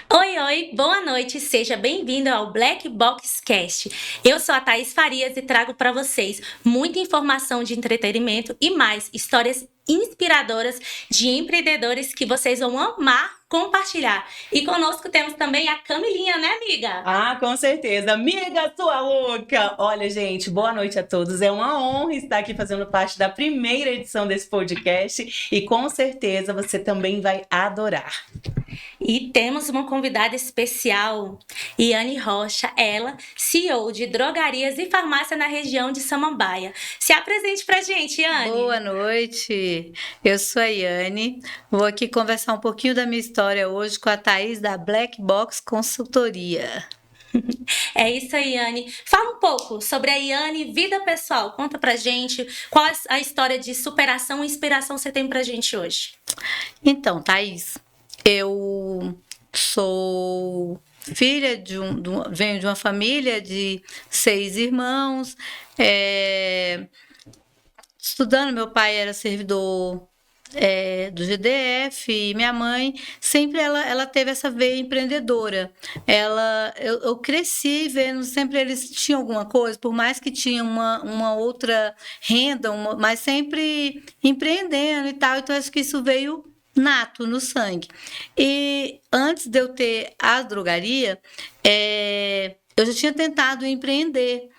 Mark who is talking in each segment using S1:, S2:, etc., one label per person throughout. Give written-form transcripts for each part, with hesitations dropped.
S1: Oi, oi, boa noite, seja bem-vindo ao Black Box Cast. Eu sou a Thaís Farias e trago para vocês muita informação de entretenimento e mais histórias inspiradoras de empreendedores que vocês vão amar compartilhar. E conosco temos também a Camilinha, né, amiga?
S2: Ah, com certeza. Amiga, sua louca! Olha, gente, boa noite a todos. É uma honra estar aqui fazendo parte da primeira edição desse podcast e com certeza você também vai adorar.
S1: E temos uma convidada especial, Iane Rocha, ela, CEO de drogarias e farmácia na região de Samambaia. Se apresente pra gente, Iane.
S3: Boa noite, eu sou a Iane, vou aqui conversar um pouquinho da minha história hoje com a Thaís da Black Box Consultoria.
S1: É isso aí, Iane. Fala um pouco sobre a Iane, vida pessoal. Conta pra gente qual a história de superação e inspiração você tem pra gente hoje.
S3: Então, Thaís, eu sou filha venho de uma família de 6 irmãos, estudando, meu pai era servidor do GDF e minha mãe sempre ela teve essa veia empreendedora. Eu cresci vendo sempre eles tinham alguma coisa, por mais que tinha uma outra renda, mas sempre empreendendo e tal. Então acho que isso veio nato no sangue. E antes de eu ter a drogaria, eu já tinha tentado empreender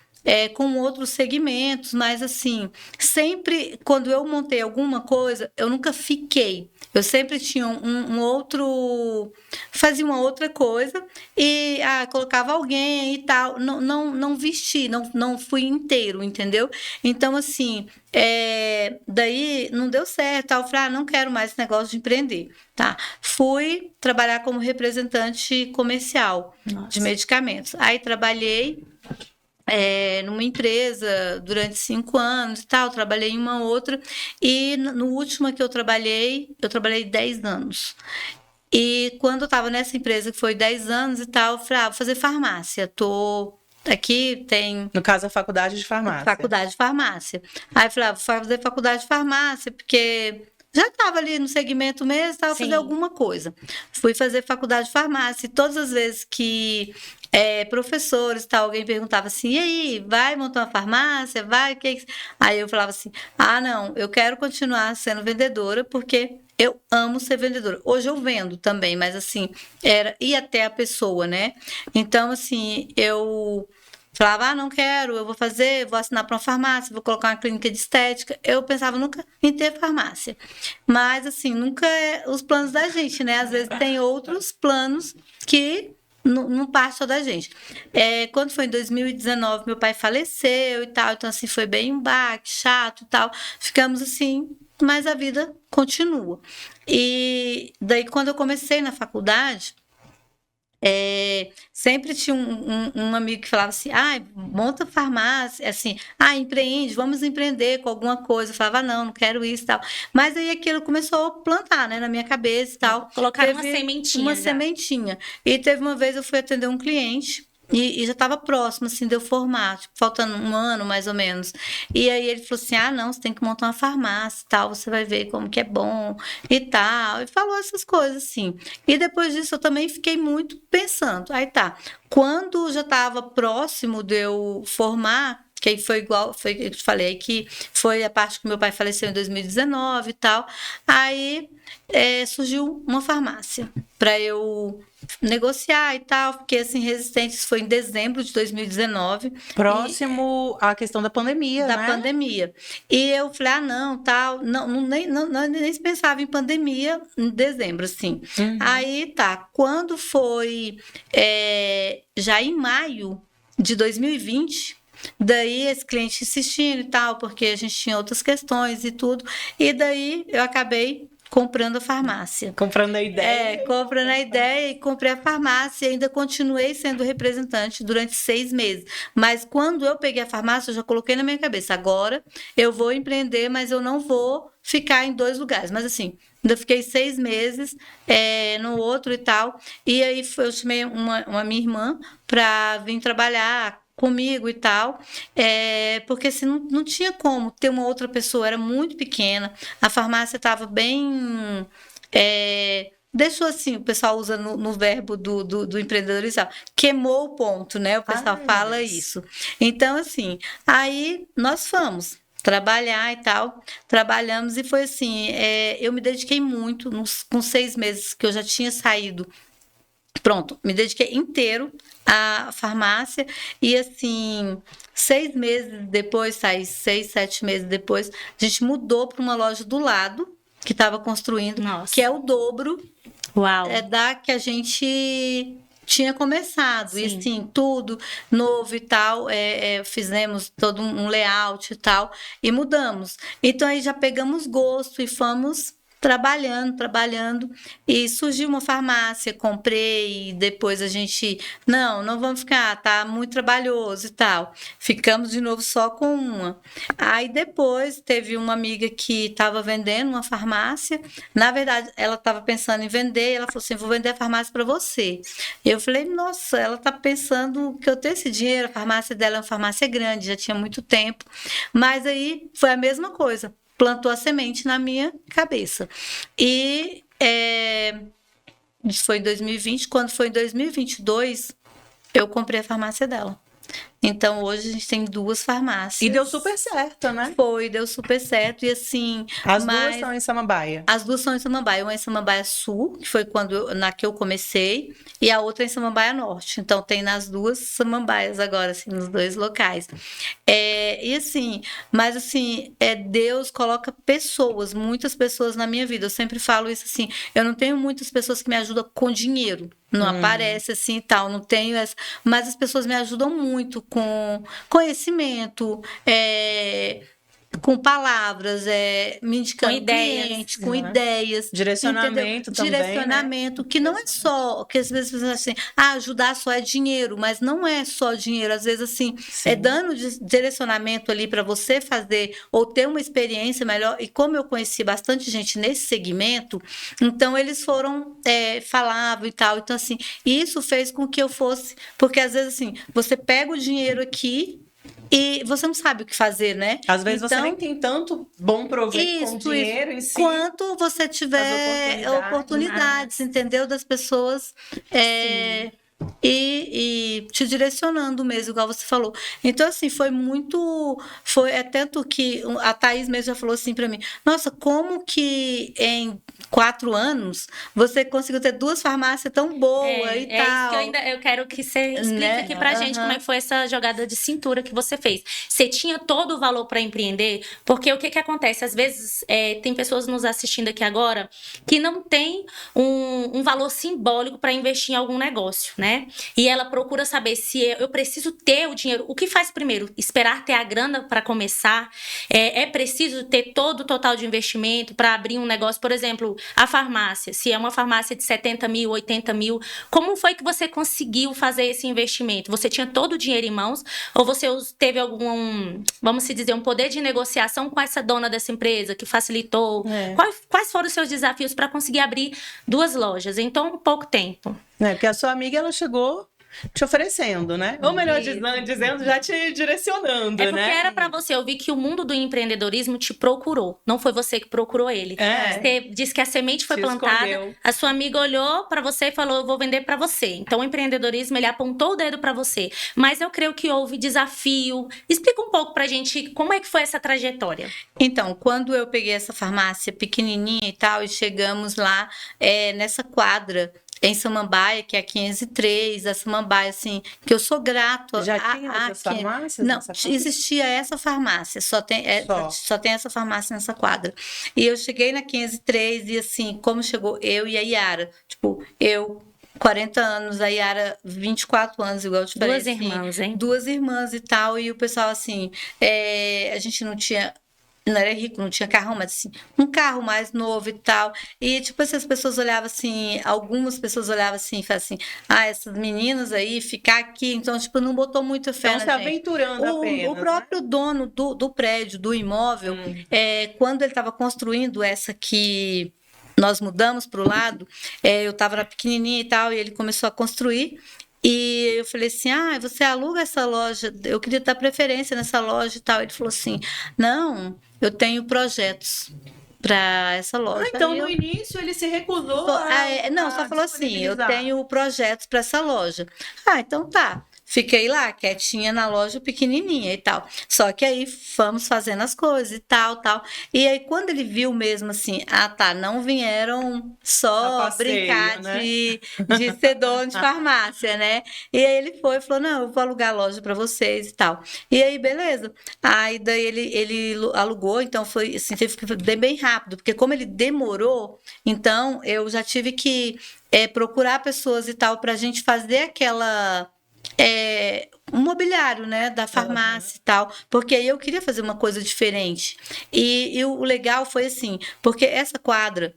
S3: com outros segmentos, mas assim, sempre quando eu montei alguma coisa, eu nunca fiquei. Eu sempre tinha um outro, fazia uma outra coisa e colocava alguém e tal. Não vesti, não fui inteiro, entendeu? Então, assim, daí não deu certo. Eu falei, não quero mais esse negócio de empreender. Tá? Fui trabalhar como representante comercial de medicamentos. Aí trabalhei numa empresa durante 5 anos e tal, trabalhei em uma outra, e no último que eu trabalhei 10 anos. E quando eu estava nessa empresa, que foi 10 anos e tal, eu falei, vou fazer farmácia, aqui tem...
S2: No caso, a faculdade de farmácia.
S3: Faculdade de farmácia. Aí eu falei, vou fazer faculdade de farmácia, porque já estava ali no segmento mesmo, estava fazendo alguma coisa. Fui fazer faculdade de farmácia, e todas as vezes que professores, tal, alguém perguntava assim, e aí, vai montar uma farmácia? Vai? Aí eu falava assim, não, eu quero continuar sendo vendedora, porque eu amo ser vendedora. Hoje eu vendo também, mas assim, ir até a pessoa, né? Então, assim, eu falava, não quero, eu vou assinar para uma farmácia, vou colocar uma clínica de estética. Eu pensava nunca em ter farmácia. Mas, assim, nunca é os planos da gente, né? Às vezes tem outros planos que não parte só da gente. Quando foi em 2019, meu pai faleceu e tal, então, assim, foi bem um baque, chato e tal. Ficamos assim, mas a vida continua. E daí, quando eu comecei na faculdade, sempre tinha um amigo que falava assim, monta farmácia, assim, empreende, vamos empreender com alguma coisa. Eu falava, não quero isso e tal. Mas aí aquilo começou a plantar, né, na minha cabeça e tal.
S1: Colocar uma sementinha.
S3: Uma sementinha. E teve uma vez eu fui atender um cliente, e já estava próximo, assim, de eu formar, tipo, faltando 1 ano, mais ou menos. E aí ele falou assim, não, você tem que montar uma farmácia e tal, você vai ver como que é bom e tal. E falou essas coisas, assim. E depois disso eu também fiquei muito pensando. Aí tá, quando já estava próximo de eu formar, que aí foi igual, eu te falei que foi a parte que meu pai faleceu em 2019 e tal. Aí surgiu uma farmácia para eu negociar e tal, fiquei assim resistente, isso foi em dezembro de 2019.
S2: Próximo à questão da pandemia, né?
S3: Da pandemia. E eu falei, não, tal, nem se pensava em pandemia em dezembro, assim. Aí tá, quando foi já em maio de 2020, daí esse cliente insistindo e tal, porque a gente tinha outras questões e tudo, e daí eu acabei comprando a farmácia.
S2: Comprando a ideia.
S3: Comprando a ideia e comprei a farmácia e ainda continuei sendo representante durante 6 meses. Mas quando eu peguei a farmácia, eu já coloquei na minha cabeça, agora eu vou empreender, mas eu não vou ficar em 2 lugares. Mas assim, ainda fiquei 6 meses no outro e tal. E aí eu chamei uma minha irmã para vir trabalhar comigo e tal, porque assim, não tinha como ter uma outra pessoa, era muito pequena, a farmácia estava bem deixou assim, o pessoal usa no verbo do empreendedorismo, queimou o ponto, né? O pessoal fala isso. Então, assim, aí nós fomos trabalhar e tal, trabalhamos e foi assim, eu me dediquei muito, com 6 meses que eu já tinha saído, pronto, me dediquei inteiro à farmácia e assim, 6 meses depois, 6, 7 meses depois, a gente mudou para uma loja do lado que estava construindo,
S1: Nossa.
S3: que é o dobro
S1: Uau.
S3: da que a gente tinha começado.
S1: Sim.
S3: E assim, tudo novo e tal, fizemos todo um layout e tal, e mudamos. Então aí já pegamos gosto e fomos trabalhando, e surgiu uma farmácia, comprei, e depois a gente, não vamos ficar, tá muito trabalhoso e tal. Ficamos de novo só com uma. Aí depois teve uma amiga que estava vendendo uma farmácia, na verdade ela estava pensando em vender, ela falou assim, vou vender a farmácia para você. Eu falei, nossa, ela está pensando que eu tenho esse dinheiro, a farmácia dela é uma farmácia grande, já tinha muito tempo, mas aí foi a mesma coisa, plantou a semente na minha cabeça. E isso foi em 2020. Quando foi em 2022, eu comprei a farmácia dela. Então, hoje a gente tem 2 farmácias.
S2: E deu super certo, né?
S3: Deu super certo. E assim...
S2: As 2 são em Samambaia.
S3: As 2 são em Samambaia. Uma em Samambaia Sul, que foi na que eu comecei, e a outra em Samambaia Norte. Então, tem nas 2 Samambaias agora, assim, nos 2 locais. E assim, mas assim, Deus coloca pessoas, muitas pessoas na minha vida. Eu sempre falo isso assim, eu não tenho muitas pessoas que me ajudam com dinheiro. Não aparece assim e tal, não tenho essa. Mas as pessoas me ajudam muito com conhecimento, com palavras, me indicando
S1: Com ideias.
S3: cliente, com ideias.
S2: Direcionamento
S3: entendeu?
S2: também,
S3: Direcionamento,
S2: né?
S3: que não é só, que às vezes você assim, ajudar só é dinheiro, mas não é só dinheiro. Às vezes, assim,
S2: Sim.
S3: dando direcionamento ali para você fazer ou ter uma experiência melhor. E como eu conheci bastante gente nesse segmento, então eles foram, falavam e tal. Então, assim, isso fez com que eu fosse, porque às vezes, assim, você pega o dinheiro aqui e você não sabe o que fazer, né?
S2: Às vezes você nem tem tanto bom proveito com o dinheiro em si.
S3: Quanto você tiver oportunidades, entendeu? Das pessoas e te direcionando mesmo, igual você falou. Então, assim, foi muito... É tanto que a Thaís mesmo já falou assim para mim, nossa, como que em 4 anos você conseguiu ter 2 farmácias tão boas e tal.
S1: Isso que eu quero que você explique aqui pra gente como é que foi essa jogada de cintura que você fez. Você tinha todo o valor para empreender? Porque o que acontece? Às vezes tem pessoas nos assistindo aqui agora que não tem um valor simbólico para investir em algum negócio, né? E ela procura saber se eu preciso ter o dinheiro. O que faz primeiro? Esperar ter a grana para começar? É preciso ter todo o total de investimento para abrir um negócio? Por exemplo, a farmácia. Se é uma farmácia de 70 mil, 80 mil, como foi que você conseguiu fazer esse investimento? Você tinha todo o dinheiro em mãos? Ou você teve algum, vamos se dizer, um poder de negociação com essa dona dessa empresa que facilitou? Quais foram os seus desafios para conseguir abrir 2 lojas em tão pouco tempo?
S2: Porque a sua amiga, ela chegou te oferecendo, né? Ou melhor dizendo, já te direcionando,
S1: porque era pra você. Eu vi que o mundo do empreendedorismo te procurou. Não foi você que procurou ele. Você disse que a semente foi plantada. Escolheu. A sua amiga olhou pra você e falou, eu vou vender pra você. Então, o empreendedorismo, ele apontou o dedo pra você. Mas eu creio que houve desafio. Explica um pouco pra gente como é que foi essa trajetória.
S3: Então, quando eu peguei essa farmácia pequenininha e tal, e chegamos lá nessa quadra, em Samambaia, que é a 503, a Samambaia, assim, que eu sou grato.
S2: Já tinha outras farmácias?
S3: Não, existia essa farmácia, só tem essa farmácia nessa quadra. E eu cheguei na 503 e, assim, como chegou eu e a Yara, tipo, eu... 40 anos, a Yara 24 anos, igual eu te falei.
S1: 2 irmãs, hein?
S3: 2 irmãs e tal, e o pessoal, assim, a gente não era rico, não tinha carro, mas assim, um carro mais novo e tal. E, tipo assim, as pessoas olhavam assim, algumas pessoas olhavam assim e falavam assim, essas meninas aí, ficar aqui. Então, tipo, não botou muita fé na gente.
S2: Estão se aventurando apenas,
S3: o próprio dono do prédio, do imóvel, quando ele estava construindo essa que nós mudamos para o lado, eu estava pequenininha e tal, e ele começou a construir. E eu falei assim, você aluga essa loja, eu queria dar preferência nessa loja e tal. Ele falou assim, não, eu tenho projetos para essa loja.
S2: Então,
S3: Aí
S2: no
S3: eu-
S2: início, ele se recusou
S3: Não,
S2: a
S3: só falou assim, eu
S2: disponibilizar.
S3: tenho projetos para essa loja. Ah, então tá. Fiquei lá, quietinha na loja, pequenininha e tal. Só que aí fomos fazendo as coisas e tal, tal. E aí, quando ele viu mesmo assim, ah, tá, não vieram
S2: A
S3: só
S2: passeio,
S3: brincar
S2: né?
S3: de ser dono de farmácia, né? E aí ele foi e falou: não, eu vou alugar a loja para vocês e tal. E aí, beleza. Aí daí ele alugou, então foi assim, teve que ser bem rápido, porque como ele demorou, então eu já tive que procurar pessoas e tal para a gente fazer aquela um mobiliário, né, da farmácia e tal, porque aí eu queria fazer uma coisa diferente. E o legal foi assim, porque essa quadra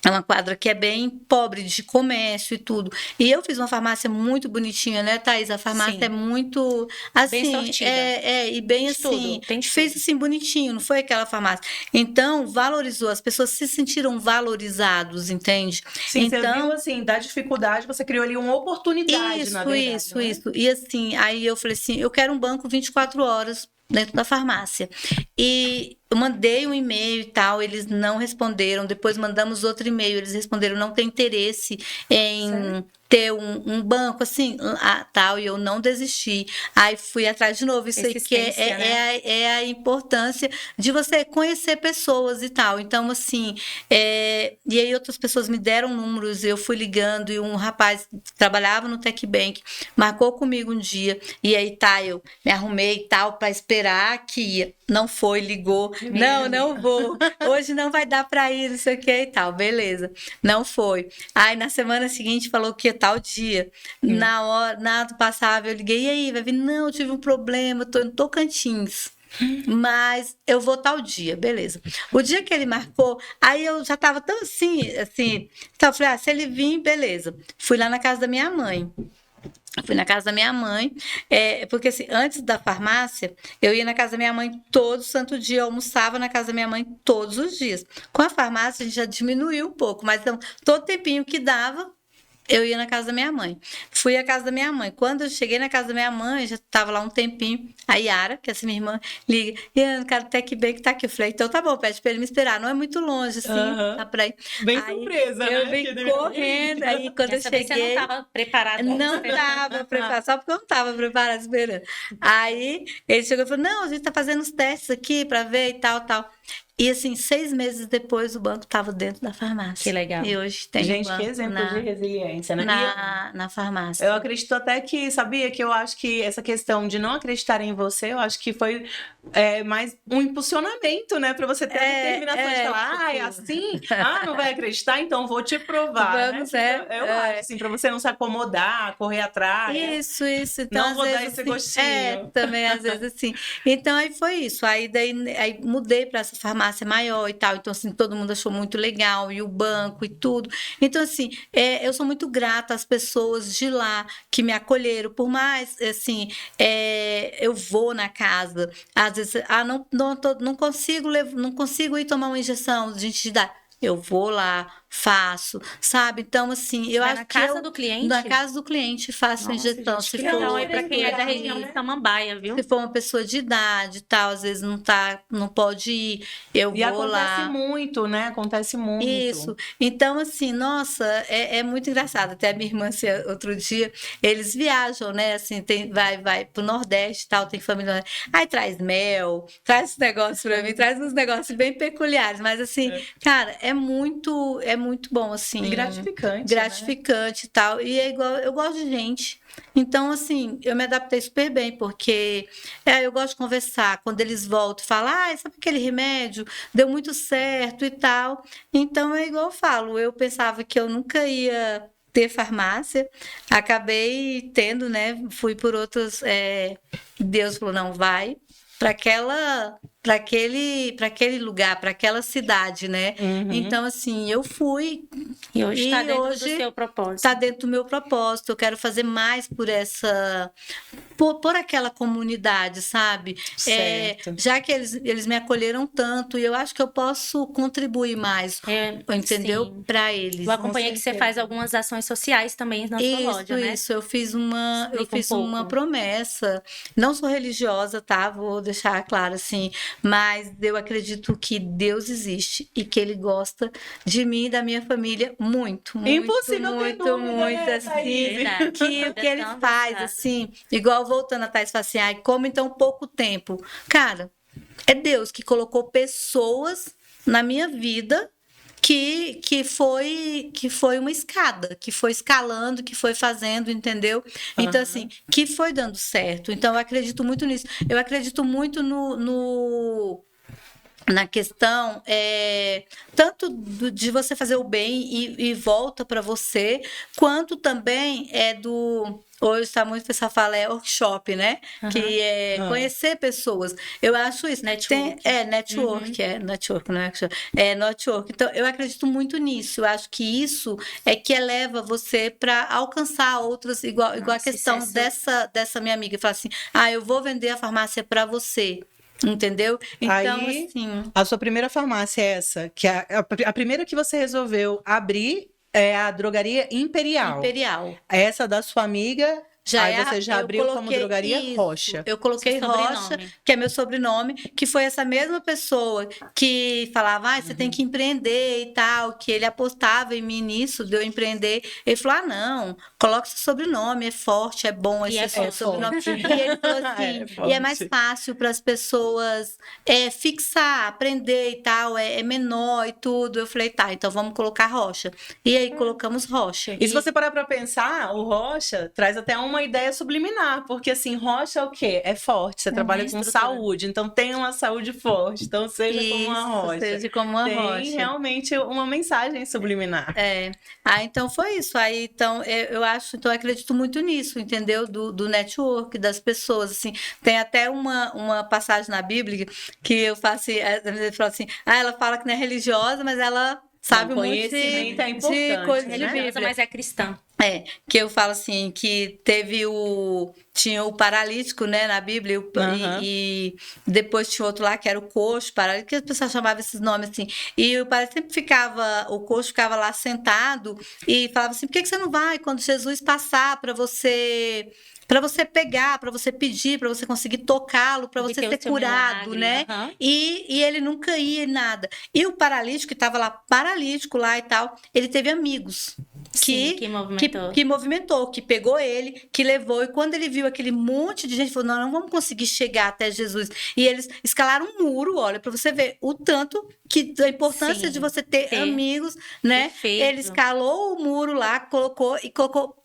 S3: é uma quadra que é bem pobre de comércio e tudo. E eu fiz uma farmácia muito bonitinha, né, Thaís? A farmácia
S1: Sim.
S3: é muito,
S1: Bem
S3: assim,
S1: sortida.
S3: e bem
S1: De
S3: assim,
S1: tudo, tem de
S3: fez
S1: tudo.
S3: assim bonitinho, não foi aquela farmácia. Então, valorizou, as pessoas se sentiram valorizados, entende?
S2: Sim, você
S3: Então,
S2: viu, assim, da dificuldade, você criou ali uma oportunidade, na verdade,
S3: isso,
S2: né?
S3: isso. E assim, aí eu falei assim, eu quero um banco 24 horas dentro da farmácia. E eu mandei um e-mail e tal, eles não responderam. Depois mandamos outro e-mail, eles responderam não tem interesse em
S2: Sério?
S3: ter um banco assim, tal, e eu não desisti. Aí fui atrás de novo. Isso aí que
S1: Persistência, né?
S3: é a importância de você conhecer pessoas e tal. Então, assim, e aí outras pessoas me deram números, eu fui ligando, e um rapaz que trabalhava no TecBank marcou comigo um dia, e aí tá, eu me arrumei e tal para esperar que ia. Não foi, ligou. Não vou. Hoje não vai dar para ir, não sei o que e tal. Beleza. Não foi. Aí na semana seguinte falou que ia tal dia. Na hora, nada passava, eu liguei, e aí, vai vir? Não, eu tive um problema, tô em Tocantins. Mas eu vou tal dia, beleza. O dia que ele marcou, aí eu já tava tão assim, então eu falei, se ele vir, beleza. Fui lá na casa da minha mãe. Fui na casa da minha mãe, porque assim, antes da farmácia, eu ia na casa da minha mãe todo santo dia, eu almoçava na casa da minha mãe todos os dias. Com a farmácia, a gente já diminuiu um pouco, mas então, todo tempinho que dava, eu ia na casa da minha mãe. Fui à casa da minha mãe. Quando eu cheguei na casa da minha mãe, já estava lá um tempinho. A Yara, que é essa minha irmã, liga. E o cara até que bem que tá aqui. Eu falei, então tá bom, pede para ele me esperar. Não é muito longe, assim, tá pra ir.
S2: Bem
S3: Aí,
S2: surpresa,
S3: eu
S2: né?
S3: vim
S2: Que
S3: correndo. Aí quando eu
S1: Dessa vez você não
S3: cheguei.
S1: estava preparada.
S3: Não estava preparada, só porque eu não estava preparada esperando. Aí ele chegou e falou: não, a gente está fazendo os testes aqui para ver e tal, tal. E assim, 6 meses depois, o banco estava dentro da farmácia.
S1: Que legal.
S3: E hoje tem
S2: Gente,
S3: o banco
S2: que exemplo de resiliência, né?
S3: na farmácia.
S2: Eu acredito até que, sabia, que eu acho que essa questão de não acreditar em você, eu acho que foi mais um impulsionamento, né? Pra você ter a determinação de falar, é assim? Não vai acreditar? Então vou te provar,
S3: Vamos,
S2: né? Tipo, eu acho, assim, pra você não se acomodar, correr atrás.
S3: Isso. Então,
S2: Não
S3: às
S2: vou dar
S3: vezes,
S2: esse
S3: assim,
S2: gostinho.
S3: também, às vezes, assim. Então, aí foi isso. Aí mudei para essa farmácia maior e tal. Então, assim, todo mundo achou muito legal, e o banco e tudo. Então, assim, eu sou muito grata às pessoas de lá que me acolheram. Por mais, assim, eu vou na casa, às vezes, não consigo ir tomar uma injeção, a gente dá. Eu vou lá, faço, sabe? Então, assim, eu
S1: Vai
S3: acho
S1: na
S3: que
S1: casa do cliente?
S3: na casa do cliente faço a
S2: Nossa,
S3: injeção.
S2: gente,
S3: Se
S2: que
S3: for,
S2: legal.
S1: Então, aí para quem é da região de Samambaia, viu?
S3: se for uma pessoa de idade e tal, às vezes não pode ir, eu
S2: E
S3: vou
S2: acontece
S3: lá.
S2: muito, né? Acontece muito.
S3: Isso. Então, assim, nossa, é muito engraçado. Até a minha irmã, assim, outro dia, eles viajam, né? Assim, vai pro Nordeste e tal, tem família. Aí traz mel, traz esse negócio pra mim, traz uns negócios bem peculiares. Mas, assim, cara, é muito bom, assim.
S2: E gratificante.
S3: Gratificante e tal. E é igual, eu gosto de gente. Então, assim, eu me adaptei super bem, porque eu gosto de conversar. Quando eles voltam, falam, sabe aquele remédio? Deu muito certo e tal. Então, é igual eu falo, eu pensava que eu nunca ia ter farmácia, acabei tendo, né? Fui por outros. Deus falou, não, vai para aquele lugar, para aquela cidade, né?
S2: Uhum.
S3: Então, assim, eu fui.
S1: E hoje está dentro do
S3: hoje
S1: seu propósito.
S3: Está dentro do meu propósito. Eu quero fazer mais por aquela comunidade, sabe?
S2: Certo.
S3: Já que eles me acolheram tanto, e eu acho que eu posso contribuir mais, entendeu? Para eles.
S1: Eu acompanhei que você faz algumas ações sociais também na sua loja, né?
S3: Isso. Eu fiz uma
S1: Explica um pouco.
S3: promessa. Não sou religiosa, tá? Vou deixar claro assim, mas eu acredito que Deus existe e que Ele gosta de mim e da minha família muito, muito,
S2: Impossível ter
S3: muito,
S2: dúvida,
S3: muito,
S2: né,
S3: assim,
S1: Verdade.
S3: que o que Ele
S1: Coração
S3: faz,
S1: abençoado.
S3: assim, igual voltando a Thais, fala assim, ai, como em tão pouco tempo? Cara, é Deus que colocou pessoas na minha vida que foi uma escada, que foi escalando, que foi fazendo, entendeu? Então, assim, que foi dando certo. Então, eu acredito muito nisso. Eu acredito muito na questão tanto de você fazer o bem e volta para você, quanto também hoje está muito, o pessoal fala, workshop, né? Que é conhecer pessoas. Eu acho isso.
S1: Network.
S3: Network, não é workshop. É network. Então, eu acredito muito nisso. Eu acho que isso é que eleva você para alcançar outras, igual a
S1: Nossa,
S3: questão
S1: isso é
S3: dessa minha amiga, fala assim, eu vou vender a farmácia para você. Entendeu? Então,
S2: Aí,
S3: assim.
S2: a sua primeira farmácia é essa, que a primeira que você resolveu abrir é a Drogaria Imperial. Essa da sua amiga, aí você já abriu como Drogaria Rocha.
S3: Eu coloquei
S1: Seu
S3: Rocha,
S1: sobrenome.
S3: que é meu sobrenome, que foi essa mesma pessoa que falava, você tem que empreender e tal, que ele apostava em mim nisso, de eu empreender. Ele falou, não, coloca seu sobrenome, é forte, é bom
S1: E
S3: esse
S1: é
S3: sobrenome.
S2: forte.
S3: E ele falou assim, e é mais
S2: forte.
S3: fácil para as pessoas fixar, aprender e tal, é menor e tudo. Eu falei, tá, então vamos colocar Rocha. E aí colocamos Rocha.
S2: E se você parar pra pensar, o Rocha traz até uma ideia subliminar, porque assim, Rocha é o quê? É forte, você trabalha com
S1: estrutura.
S2: saúde, então tem uma saúde forte, então seja como uma rocha.
S3: Seja como uma
S2: Tem
S3: rocha.
S2: realmente uma mensagem subliminar.
S3: Então foi isso. Aí, então, eu acho, então eu acredito muito nisso, entendeu? Do network, das pessoas, assim. Tem até uma passagem na Bíblia que eu faço, ele fala assim, ela fala que não é religiosa, mas ela sabe muito
S2: conhecimento é
S3: de
S2: importante,
S3: coisas de
S2: né?
S3: Bíblia.
S1: Mas é cristã.
S3: Que eu falo assim, que tinha o paralítico, né, na Bíblia, e depois tinha outro lá que era o coxo, paralítico, que as pessoas chamavam esses nomes assim, e o paralítico sempre o coxo ficava lá sentado e falava assim, por que você não vai quando Jesus passar para você pegar, para você pedir, para você conseguir tocá-lo, para você ser curado, né? E ele nunca ia em nada. E o paralítico, que estava lá paralítico lá e tal, ele teve amigos. Que movimentou, que pegou ele, que levou, e quando ele viu aquele monte de gente, falou, não vamos conseguir chegar até Jesus. E eles escalaram um muro, olha, para você ver o tanto da importância de você ter amigos, né?
S1: Perfeito.
S3: Ele escalou o muro lá, colocou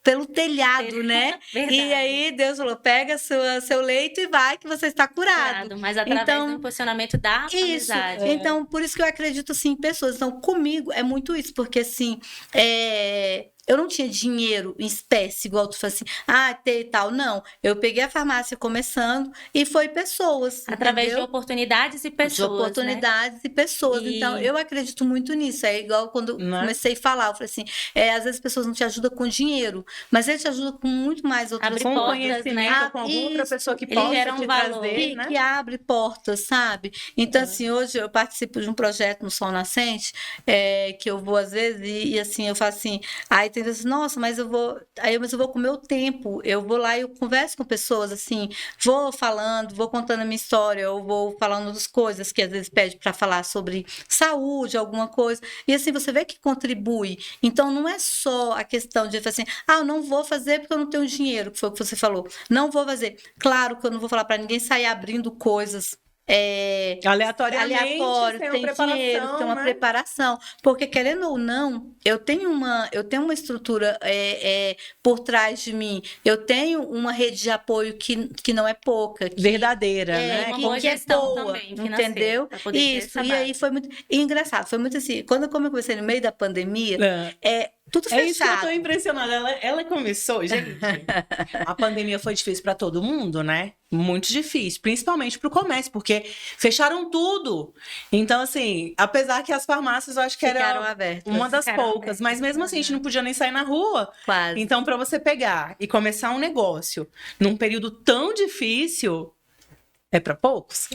S3: pelo telhado, né?
S1: Verdade.
S3: E aí Deus falou, pega seu leito e vai que você está curado.
S1: Mas através do impulsionamento da amizade.
S3: Então, por isso que eu acredito, assim, em pessoas. Então, comigo é muito isso, porque, assim, eu não tinha dinheiro em espécie, igual tu fala assim, ter e tal. Não, eu peguei a farmácia começando e foi pessoas,
S1: através
S3: entendeu?
S1: de oportunidades e pessoas,
S3: de oportunidades, né? E pessoas. Então, eu acredito muito nisso. É igual quando comecei a falar, eu falei assim, às vezes as pessoas não te ajudam com dinheiro, mas eles te ajudam com muito mais outras
S1: abre
S3: coisas.
S1: portas,
S2: conhecimento,
S1: né?
S2: com alguma outra pessoa que
S1: Ele
S2: possa
S1: gera
S2: te
S1: valor.
S2: trazer, né?
S3: Que abre portas, sabe? Então, assim, hoje eu participo de um projeto no Sol Nascente, que eu vou às vezes, e assim, eu faço assim, aí tem assim, nossa, mas eu vou com o meu tempo, eu vou lá e eu converso com pessoas, assim, vou falando, vou contando a minha história, eu vou falando das coisas que às vezes pede para falar sobre saúde, alguma coisa, e assim, você vê que contribui. Então, não é só a questão de assim, eu não vou fazer porque eu não tenho dinheiro, que foi o que você falou, não vou fazer. Claro que eu não vou falar para ninguém sair abrindo coisas
S2: aleatoriamente,
S3: tem dinheiro, tem uma preparação, porque querendo ou não, eu tenho uma estrutura por trás de mim, eu tenho uma rede de apoio que não é pouca,
S2: verdadeira, né?
S1: Uma boa gestão também,
S3: entendeu? Isso, e aí foi muito engraçado, foi muito assim, como eu comecei no meio da pandemia, tudo fechado.
S2: É isso que eu tô impressionada. Ela começou, gente. A pandemia foi difícil para todo mundo, né? Muito difícil, principalmente pro comércio, porque fecharam tudo. Então, assim, apesar que as farmácias eu acho que
S3: ficaram
S2: era
S3: abertas.
S2: uma das poucas, mas mesmo assim a gente não podia nem sair na rua.
S3: Quase.
S2: Então, para você pegar e começar um negócio num período tão difícil, é para poucos.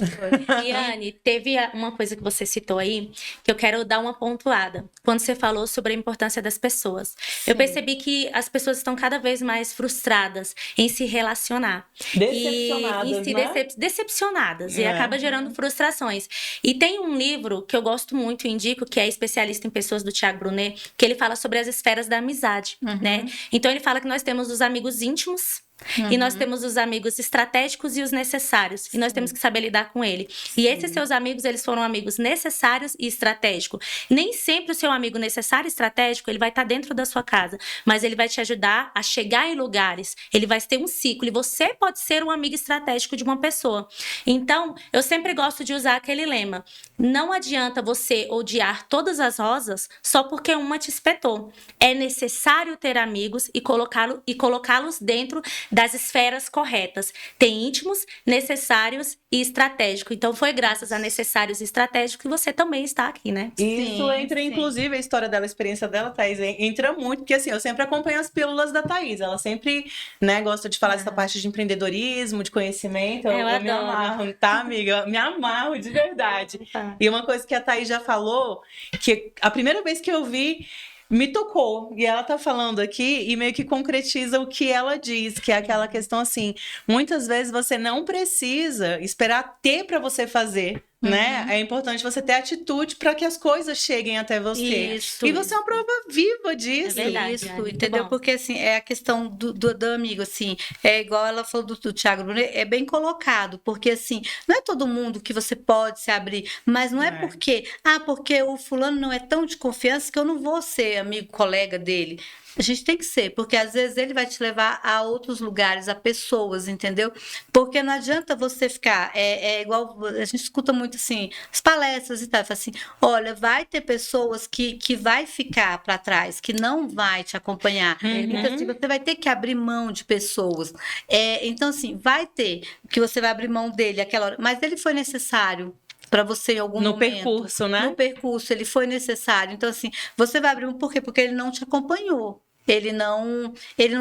S1: Iane, teve uma coisa que você citou aí, que eu quero dar uma pontuada. Quando você falou sobre a importância das pessoas.
S3: Sim.
S1: Eu percebi que as pessoas estão cada vez mais frustradas em se relacionar.
S2: Decepcionadas,
S1: em se
S2: né?
S1: decepcionadas. E
S2: É.
S1: acaba gerando frustrações. E tem um livro que eu gosto muito e indico, que é Especialista em Pessoas, do Tiago Brunet, que ele fala sobre as esferas da amizade, né? Então ele fala que nós temos os amigos íntimos, e nós temos os amigos estratégicos e os necessários. E nós temos que saber lidar com ele. E esses seus amigos, eles foram amigos necessários e estratégicos. Nem sempre o seu amigo necessário e estratégico, ele vai estar dentro da sua casa. Mas ele vai te ajudar a chegar em lugares. Ele vai ter um ciclo. E você pode ser um amigo estratégico de uma pessoa. Então, eu sempre gosto de usar aquele lema. Não adianta você odiar todas as rosas só porque uma te espetou. É necessário ter amigos e colocá-los dentro das esferas corretas. Tem íntimos, necessários e estratégicos. Então, foi graças a necessários e estratégicos que você também está aqui, né?
S2: Isso entra,
S3: sim.
S2: inclusive, a história dela, a experiência dela, Thaís, entra muito, porque assim, eu sempre acompanho as pílulas da Thaís. Ela sempre, né, gosta de falar dessa parte de empreendedorismo, de conhecimento.
S1: Eu
S2: Eu me
S1: adoro.
S2: amarro, tá, amiga? Eu me amarro, de verdade. E uma coisa que a Thaís já falou, que a primeira vez que eu vi, me tocou. E ela tá falando aqui e meio que concretiza o que ela diz, que é aquela questão assim, muitas vezes você não precisa esperar ter para você fazer, né? É importante você ter atitude para que as coisas cheguem até você.
S3: Isso.
S2: E você é uma prova viva disso.
S1: É verdade.
S3: Isso,
S1: Muito
S3: entendeu?
S1: bom.
S3: Porque assim, é a questão do amigo, assim, é igual ela falou do Tiago Brunet, é bem colocado, porque assim, não é todo mundo que você pode se abrir, mas não é porque o fulano não é tão de confiança que eu não vou ser amigo, colega dele. A gente tem que ser, porque às vezes ele vai te levar a outros lugares, a pessoas, entendeu? Porque não adianta você ficar, é igual, a gente escuta muito assim, as palestras e tal, fala assim, olha, vai ter pessoas que vai ficar para trás, que não vai te acompanhar. Então, assim, você vai ter que abrir mão de pessoas. Então, assim, vai ter que você vai abrir mão dele aquela hora, mas ele foi necessário para você em algum
S2: No
S3: momento.
S2: percurso, né?
S3: No percurso, ele foi necessário. Então, assim, você vai abrir mão, por quê? Porque ele não te acompanhou. Ele não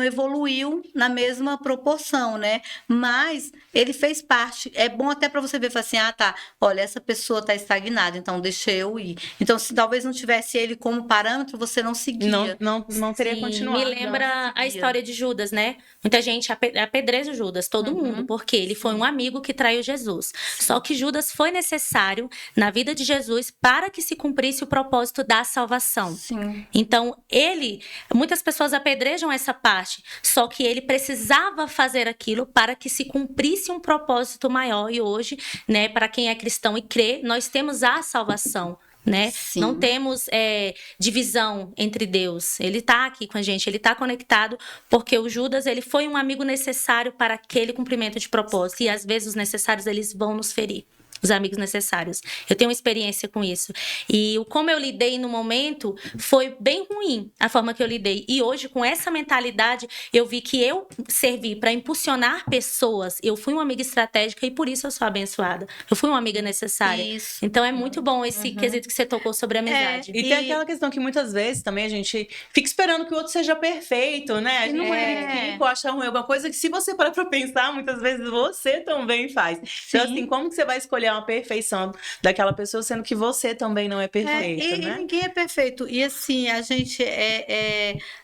S3: evoluiu na mesma proporção, né? Mas ele fez parte. É bom até para você ver, falar assim, tá, olha, essa pessoa está estagnada, então deixa eu ir. Então, se talvez não tivesse ele como parâmetro, você não seguia.
S2: Não teria
S1: Sim,
S2: continuado.
S1: me lembra a história de Judas, né? Muita gente apedreja o Judas, todo mundo, porque ele foi um amigo que traiu Jesus. Só que Judas foi necessário na vida de Jesus para que se cumprisse o propósito da salvação.
S3: Sim.
S1: Então, muitas pessoas apedrejam essa parte, só que ele precisava fazer aquilo para que se cumprisse um propósito maior. E hoje, né, para quem é cristão e crê, nós temos a salvação. Né?
S3: Sim.
S1: Não temos divisão entre Deus. Ele está aqui com a gente, ele está conectado, porque o Judas ele foi um amigo necessário para aquele cumprimento de propósito. E às vezes os necessários eles vão nos ferir. Os amigos necessários. Eu tenho uma experiência com isso. E como eu lidei no momento foi bem ruim a forma que eu lidei. E hoje, com essa mentalidade, eu vi que eu servi para impulsionar pessoas. Eu fui uma amiga estratégica e por isso eu sou abençoada. Eu fui uma amiga necessária.
S3: Isso.
S1: Então é muito bom esse quesito que você tocou sobre a amizade.
S2: E tem aquela questão que muitas vezes também a gente fica esperando que o outro seja perfeito, né? A gente
S3: não
S2: critica, acha ruim alguma coisa que se você parar pra pensar, muitas vezes você também faz. Então, assim, como que você vai escolher uma perfeição daquela pessoa, sendo que você também não é perfeito, né?
S3: Ninguém é perfeito. E assim, a gente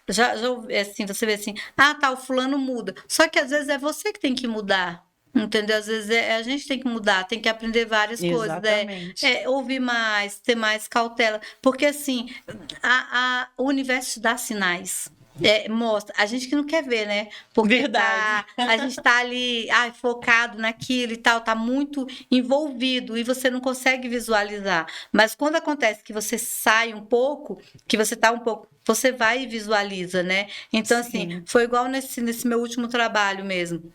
S3: já assim, você vê assim, o fulano muda. Só que às vezes é você que tem que mudar. Entendeu? Às vezes a gente tem que mudar, tem que aprender várias coisas. Ouvir mais, ter mais cautela. Porque assim, o universo dá sinais. Mostra. A gente que não quer ver, né? Porque
S2: Verdade.
S3: a gente tá ali focado naquilo e tal, tá muito envolvido e você não consegue visualizar. Mas quando acontece que você sai um pouco, que você tá um pouco, você vai e visualiza, né? Então, assim, foi igual nesse meu último trabalho mesmo.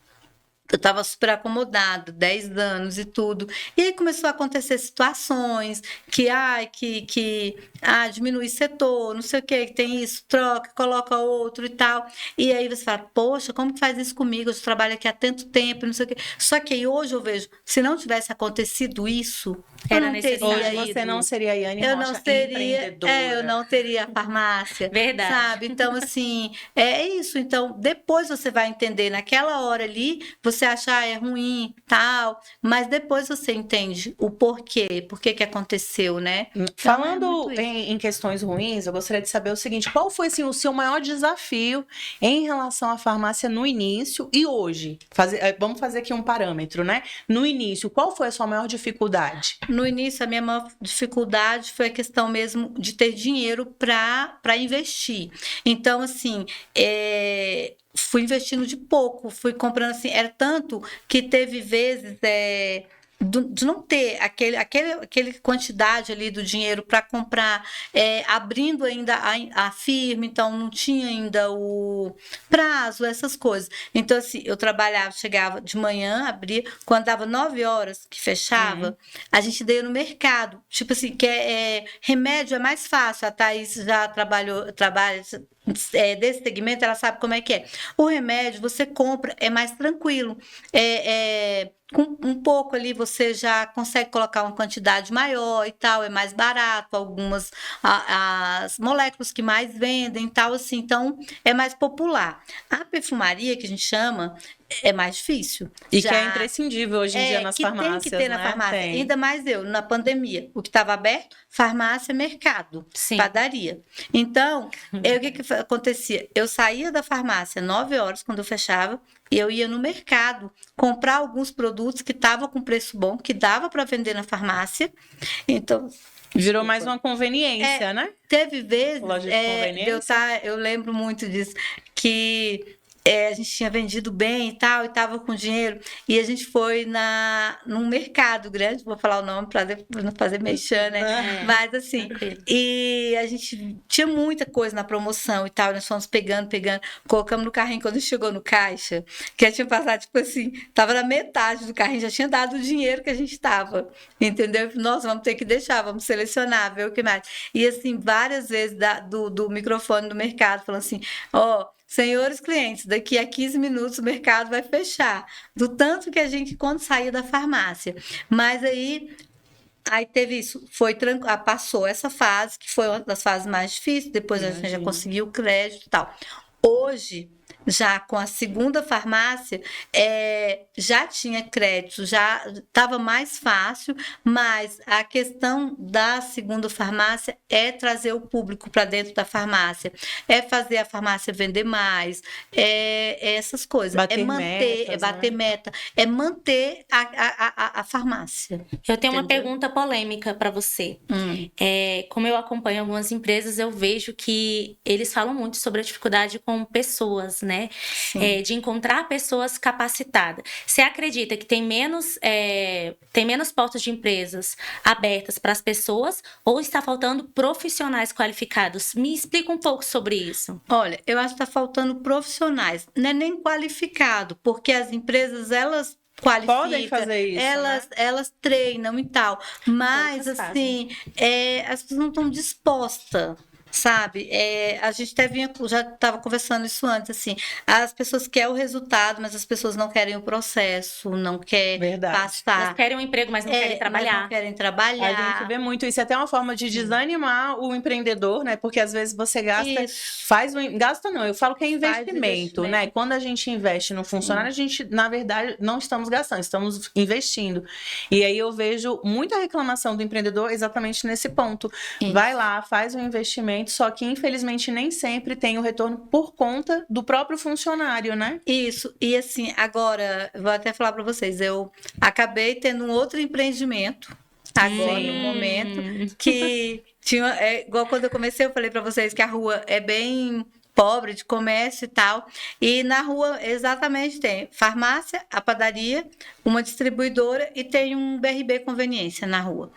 S3: Eu estava super acomodada, 10 anos e tudo. E aí começou a acontecer situações que diminui setor, não sei o que tem isso, troca, coloca outro e tal. E aí você fala, poxa, como que faz isso comigo? Eu trabalho aqui há tanto tempo, não sei o quê. Só que aí hoje eu vejo, se não tivesse acontecido isso,
S1: Era
S3: eu não teria
S1: necessário.
S2: Hoje você não seria a Iane
S3: eu
S2: Rocha,
S3: não teria,
S2: empreendedora.
S3: eu não teria a farmácia.
S1: Verdade.
S3: Sabe? Então, assim, é isso. Então, depois você vai entender, naquela hora ali, você você acha, é ruim, tal, mas depois você entende o porquê, por que aconteceu, né? Então,
S2: Falando em questões ruins, eu gostaria de saber o seguinte: qual foi assim, o seu maior desafio em relação à farmácia no início e hoje? Vamos fazer aqui um parâmetro, né? No início, qual foi a sua maior dificuldade?
S3: No início, a minha maior dificuldade foi a questão mesmo de ter dinheiro para investir. Então, assim, fui investindo de pouco, fui comprando assim, era tanto que teve vezes de não ter aquele quantidade ali do dinheiro para comprar, abrindo ainda a firma, então não tinha ainda o prazo, essas coisas. Então, assim, eu trabalhava, chegava de manhã, abria, quando dava 9 horas que fechava, a gente ia no mercado. Tipo assim, remédio é mais fácil, a Thaís já trabalha desse segmento, ela sabe como é que é. O remédio, você compra, é mais tranquilo. Com um pouco ali você já consegue colocar uma quantidade maior e tal, é mais barato, algumas as moléculas que mais vendem e tal, assim, então é mais popular. A perfumaria, que a gente chama, é mais difícil.
S2: E que é imprescindível hoje em dia nas farmácias,
S3: tem que ter
S2: né?
S3: na farmácia,
S2: Tem.
S3: ainda mais na pandemia, o que estava aberto, farmácia, mercado, padaria. Então, o que acontecia? Eu saía da farmácia 9 horas, quando eu fechava, e eu ia no mercado comprar alguns produtos que estavam com preço bom, que dava para vender na farmácia. Então,
S2: virou mais uma conveniência, né?
S3: Teve vezes,
S2: Loja de conveniência.
S3: eu lembro muito disso, que a gente tinha vendido bem e tal, e estava com dinheiro, e a gente foi num mercado grande, vou falar o nome para não fazer mexer, né? Mas assim, e a gente tinha muita coisa na promoção e tal, nós fomos pegando, colocamos no carrinho. Quando chegou no caixa, que já tinha passado, tipo assim, tava na metade do carrinho, já tinha dado o dinheiro que a gente tava, entendeu? Nossa, vamos ter que deixar, vamos selecionar, ver o que mais. E assim, várias vezes do microfone do mercado, falando assim, senhores clientes, daqui a 15 minutos o mercado vai fechar. Do tanto que a gente, quando saía da farmácia. Mas aí teve isso, passou essa fase, que foi uma das fases mais difíceis, depois a gente já conseguiu o crédito e tal. Hoje, já com a segunda farmácia, já tinha crédito, já estava mais fácil, mas a questão da segunda farmácia é trazer o público para dentro da farmácia, é fazer a farmácia vender mais, essas coisas,
S2: bater
S3: meta, é manter a farmácia.
S1: Eu tenho uma pergunta polêmica para você. Como eu acompanho algumas empresas, eu vejo que eles falam muito sobre a dificuldade com pessoas, né? De encontrar pessoas capacitadas. Você acredita que tem menos portas de empresas abertas para as pessoas ou está faltando profissionais qualificados? Me explica um pouco sobre isso.
S3: Olha, eu acho que está faltando profissionais, não é nem qualificado, porque as empresas, elas qualificam,
S2: podem fazer isso,
S3: elas treinam e tal, mas assim, as pessoas não estão dispostas. Sabe, a gente já estava conversando isso antes, assim, as pessoas querem o resultado, mas as pessoas não querem o processo, não querem passar.
S1: Elas querem um emprego, mas não querem trabalhar.
S3: Mas não querem trabalhar.
S2: A gente vê muito isso, é até uma forma de desanimar o empreendedor, né? Porque às vezes você gasta não, eu falo que é investimento, né? Quando a gente investe no funcionário, a gente, na verdade, não estamos gastando, estamos investindo. E aí eu vejo muita reclamação do empreendedor exatamente nesse ponto. Vai lá, faz um investimento, só que infelizmente nem sempre tem o retorno por conta do próprio funcionário, né?
S3: Isso, e assim, agora, vou até falar para vocês, eu acabei tendo um outro empreendimento, agora no momento, que tinha, igual quando eu comecei, eu falei para vocês que a rua é bem pobre de comércio e tal, e na rua exatamente tem farmácia, a padaria, uma distribuidora e tem um BRB Conveniência na rua.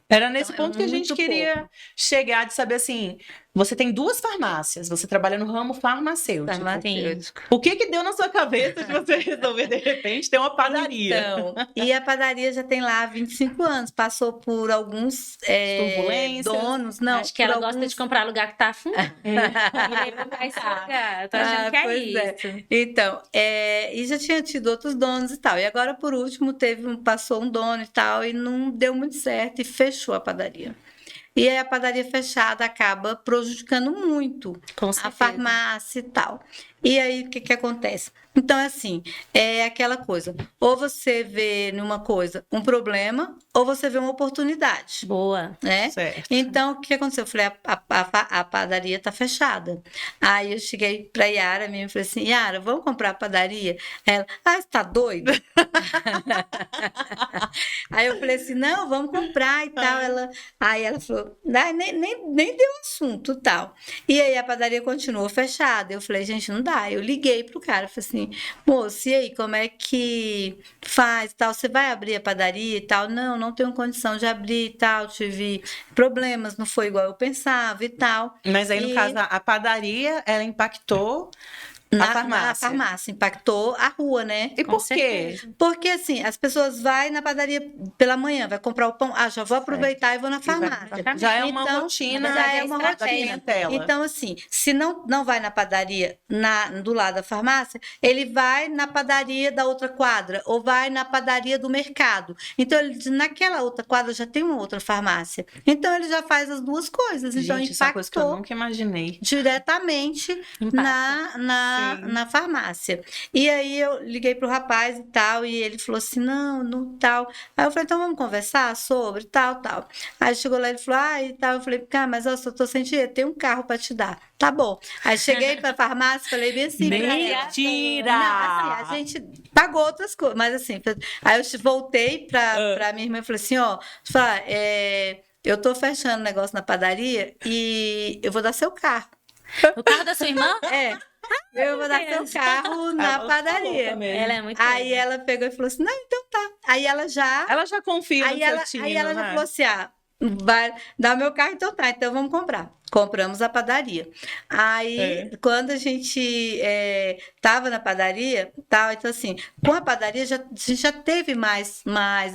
S2: Era nesse ponto que a gente queria chegar, de saber assim, você tem 2 farmácias, você trabalha no ramo farmacêutico. O que deu na sua cabeça de você resolver, de repente, ter uma padaria?
S3: Então, e a padaria já tem lá 25 anos, passou por alguns donos. Não,
S1: acho que ela gosta de comprar lugar que tá afundando. Eu tô achando que é isso.
S3: Então, e já tinha tido outros donos e tal. E agora, por último, passou um dono e tal, e não deu muito certo, e fechou a padaria. E aí a padaria fechada acaba prejudicando muito a farmácia e tal. E aí, o que que acontece? Então, assim, é aquela coisa. Ou você vê numa coisa um problema, ou você vê uma oportunidade,
S1: Boa.
S3: né?
S2: Certo.
S3: Então, o que aconteceu? Eu falei, a padaria tá fechada. Aí eu cheguei pra Yara mesmo e falei assim, Yara, vamos comprar a padaria? Ela, você tá doida? Aí eu falei assim, não, vamos comprar e tal. Aí ela falou, nem deu assunto e tal. E aí a padaria continuou fechada. Eu falei, gente, não dá. Eu liguei pro cara, falei assim, moço, e aí, como é que faz e tal? Você vai abrir a padaria e tal? Não tenho condição de abrir e tal. Tive problemas, não foi igual eu pensava e tal.
S2: Mas aí, no
S3: E-
S2: caso, a padaria, ela impactou a
S3: Na
S2: farmácia.
S3: farmácia, impactou a rua, né?
S2: E
S1: Com
S2: por quê?
S1: certeza.
S3: Porque assim, as pessoas vão na padaria pela manhã, vai comprar o pão, já vou aproveitar e vou na farmácia.
S2: Já é uma
S3: Então,
S2: rotina
S1: na verdade,
S3: já é
S1: é
S3: uma
S1: estratégia.
S3: rotina.
S2: clientela.
S3: Então, assim, se não vai na padaria do lado da farmácia, ele vai na padaria da outra quadra, ou vai na padaria do mercado. Então, naquela outra quadra já tem uma outra farmácia. Então, ele já faz as duas coisas. Então,
S2: Gente, isso é uma coisa que eu
S3: impactou
S2: nunca imaginei.
S3: diretamente
S1: Impacta.
S2: Sim.
S3: na farmácia. E aí eu liguei pro rapaz e tal, e ele falou assim, não tal. Aí eu falei, então vamos conversar sobre tal. Aí chegou lá, ele falou, e tal. Eu falei, cara, mas eu só tô sem dinheiro, tem um carro pra te dar. Tá bom. Aí cheguei pra farmácia, falei bem assim pra ela.
S2: Mentira!
S3: Não, assim, a gente pagou outras coisas, mas assim, aí eu voltei pra minha irmã e falei assim, eu tô fechando o negócio na padaria e eu vou dar seu carro.
S1: O carro da sua irmã?
S3: Eu vou dar seu carro na
S2: Ela
S3: padaria.
S2: falou mesmo.
S1: Ela é muito
S3: Aí
S1: doida.
S3: ela pegou e falou assim, não, então tá. Aí ela já
S2: confia no seu time,
S3: aí ela já
S2: né?
S3: falou assim, vai dar o meu carro, então tá, então vamos comprar. Compramos a padaria. Aí, quando a gente tava na padaria, tal, então assim, com a padaria a gente já teve mais,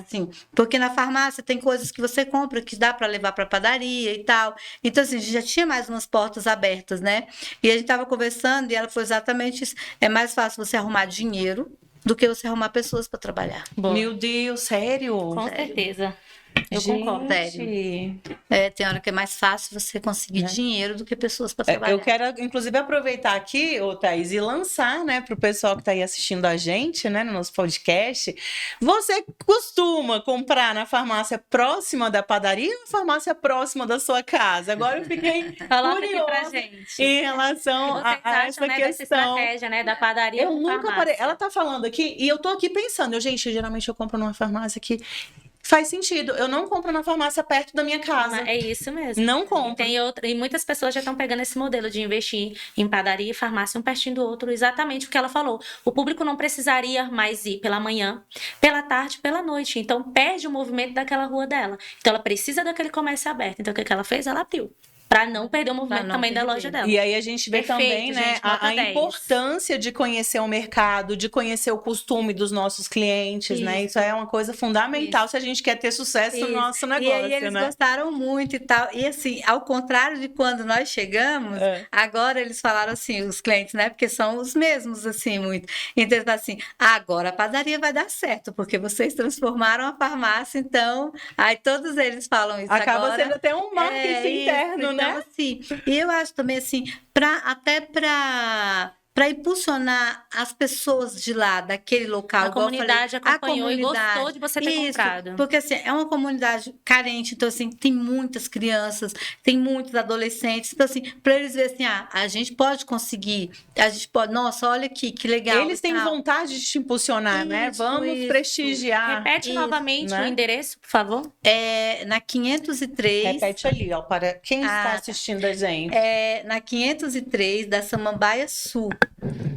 S3: assim, porque na farmácia tem coisas que você compra que dá para levar para padaria e tal. Então, assim, a gente já tinha mais umas portas abertas, né? E a gente tava conversando e ela falou exatamente isso. É mais fácil você arrumar dinheiro do que você arrumar pessoas para trabalhar.
S1: Boa.
S2: Meu Deus, sério?
S1: Com certeza. Eu
S2: Gente.
S1: concordo.
S3: Tem hora que é mais fácil você conseguir dinheiro do que pessoas para trabalhar.
S2: Eu quero, inclusive, aproveitar aqui, Thaís, e lançar, né, para o pessoal que está aí assistindo a gente, né, no nosso podcast. Você costuma comprar na farmácia próxima da padaria ou farmácia próxima da sua casa? Agora eu fiquei
S1: Coloca aqui pra
S2: curiosa
S1: gente.
S2: em relação
S1: O que vocês
S2: a
S1: acham,
S2: essa
S1: né, dessa
S2: questão.
S1: estratégia, né, da padaria
S2: Eu
S1: com
S2: nunca
S1: farmácia?
S2: parei. Ela tá falando aqui e eu tô aqui pensando. Gente, geralmente eu compro numa farmácia que faz sentido. Eu não compro na farmácia perto da minha casa.
S1: É isso mesmo.
S2: Não compro.
S1: E muitas pessoas já estão pegando esse modelo de investir em padaria e farmácia um pertinho do outro, exatamente o que ela falou. O público não precisaria mais ir pela manhã, pela tarde, pela noite. Então perde o movimento daquela rua dela. Então ela precisa daquele comércio aberto. Então o que ela fez? Ela abriu. Para não perder o movimento também da loja dela.
S2: E aí a gente vê
S1: Perfeito,
S2: também, né,
S1: gente, nota
S2: a
S1: 10.
S2: importância de conhecer o mercado, de conhecer o costume dos nossos clientes, né? Isso é uma coisa fundamental se a gente quer ter sucesso no nosso negócio,
S3: E aí eles
S2: né?
S3: gostaram muito e tal. E assim, ao contrário de quando nós chegamos, agora eles falaram assim, os clientes, né? Porque são os mesmos, assim, muito. Então, eles falaram assim, agora a padaria vai dar certo, porque vocês transformaram a farmácia, então... Aí todos eles falam isso
S2: Acaba
S3: agora.
S2: sendo até um marketing interno, né?
S3: Então, assim, e eu acho também, assim, para impulsionar as pessoas de lá, daquele local.
S1: A
S3: igual eu
S1: comunidade
S3: falei,
S1: acompanhou e gostou de você ter comprado.
S3: Porque assim, é uma comunidade carente, então assim, tem muitas crianças, tem muitos adolescentes, então assim, para eles verem assim, a gente pode conseguir, a gente pode, nossa, olha aqui, que legal.
S2: Eles têm vontade de te impulsionar, né? Vamos prestigiar.
S1: Repete novamente o endereço, por favor.
S3: É na 503.
S2: Repete ali, ó, para quem está assistindo a gente.
S3: É na 503 da Samambaia Sul.